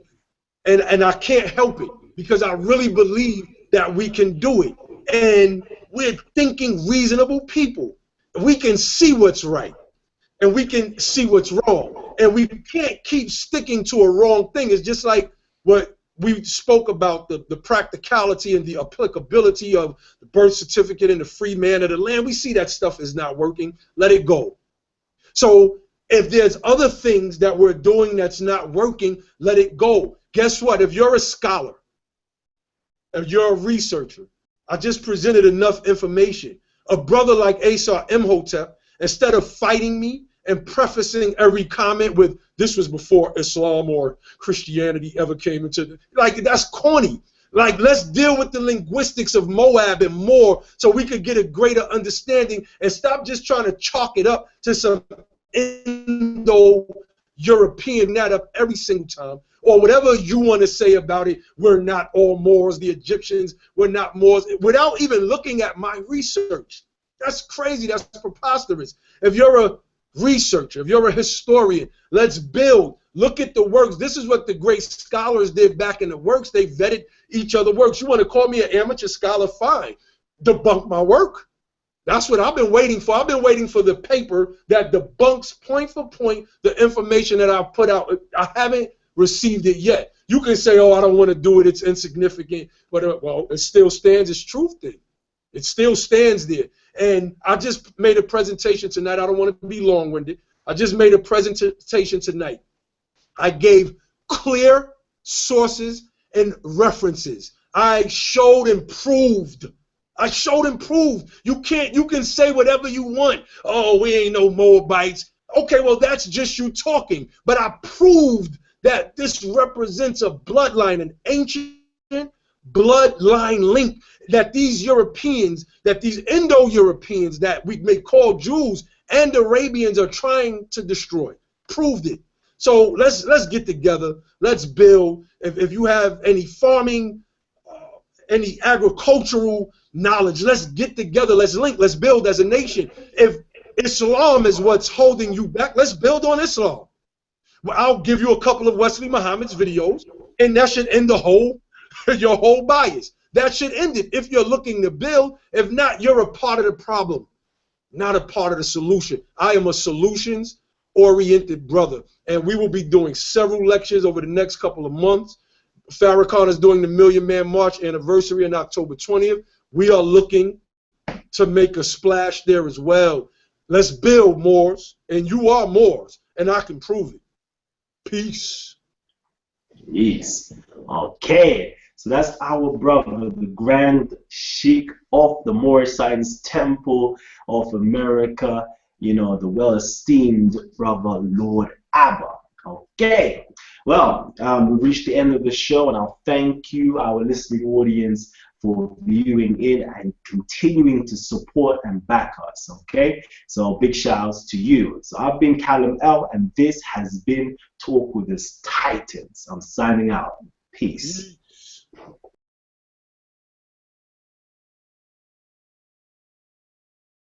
And I can't help it because I really believe that we can do it. And we're thinking reasonable people. We can see what's right. And we can see what's wrong. And we can't keep sticking to a wrong thing. It's just like what we spoke about, the practicality and the applicability of the birth certificate and the free man of the land. We see that stuff is not working. Let it go. So if there's other things that we're doing that's not working, let it go. Guess what? If you're a scholar, if you're a researcher, I just presented enough information. A brother like Asar Imhotep, instead of fighting me and prefacing every comment with this was before Islam or Christianity ever came into, like, that's corny. Like, let's deal with the linguistics of Moab and Moor so we could get a greater understanding and stop just trying to chalk it up to some Indo-European that up every single time. Or whatever you want to say about it, we're not all Moors, the Egyptians, we're not Moors, without even looking at my research. That's crazy, that's preposterous. If you're a researcher, if you're a historian, let's build. Look at the works. This is what the great scholars did back in the works. They vetted each other's works. You want to call me an amateur scholar? Fine. Debunk my work. That's what I've been waiting for. I've been waiting for the paper that debunks point for point the information that I've put out. I haven't received it yet. You can say, oh, I don't want to do it, it's insignificant, but well, it still stands as truth then. It still stands there. And I just made a presentation tonight. I don't want to be long-winded. I just made a presentation tonight. I gave clear sources and references. I showed and proved. I showed and proved. You can say whatever you want. Oh, we ain't no Moabites. Okay, well, that's just you talking. But I proved that this represents a bloodline, an ancient bloodline link that these Europeans, that these Indo-Europeans that we may call Jews and Arabians are trying to destroy. Proved it. So let's get together. Let's build. If you have any farming, any agricultural knowledge, let's get together. Let's link. Let's build as a nation. If Islam is what's holding you back, let's build on Islam. Well, I'll give you a couple of Wesley Muhammad's videos, and that should end the whole, your whole bias. That should end it if you're looking to build. If not, you're a part of the problem, not a part of the solution. I am a solutions-oriented brother, and we will be doing several lectures over the next couple of months. Farrakhan is doing the Million Man March anniversary on October 20th. We are looking to make a splash there as well. Let's build Moors, and you are Moors, and I can prove it. Peace. Peace. Okay. So that's our brother, the Grand Sheikh of the Moorish Science Temple of America, you know, the well-esteemed brother, Lord Abba. Okay. Well, we've reached the end of the show, and I'll thank you, our listening audience, for viewing in and continuing to support and back us, okay? So big shout outs to you. So I've been Kalam L, and this has been Talk with the Titans. I'm signing out. Peace.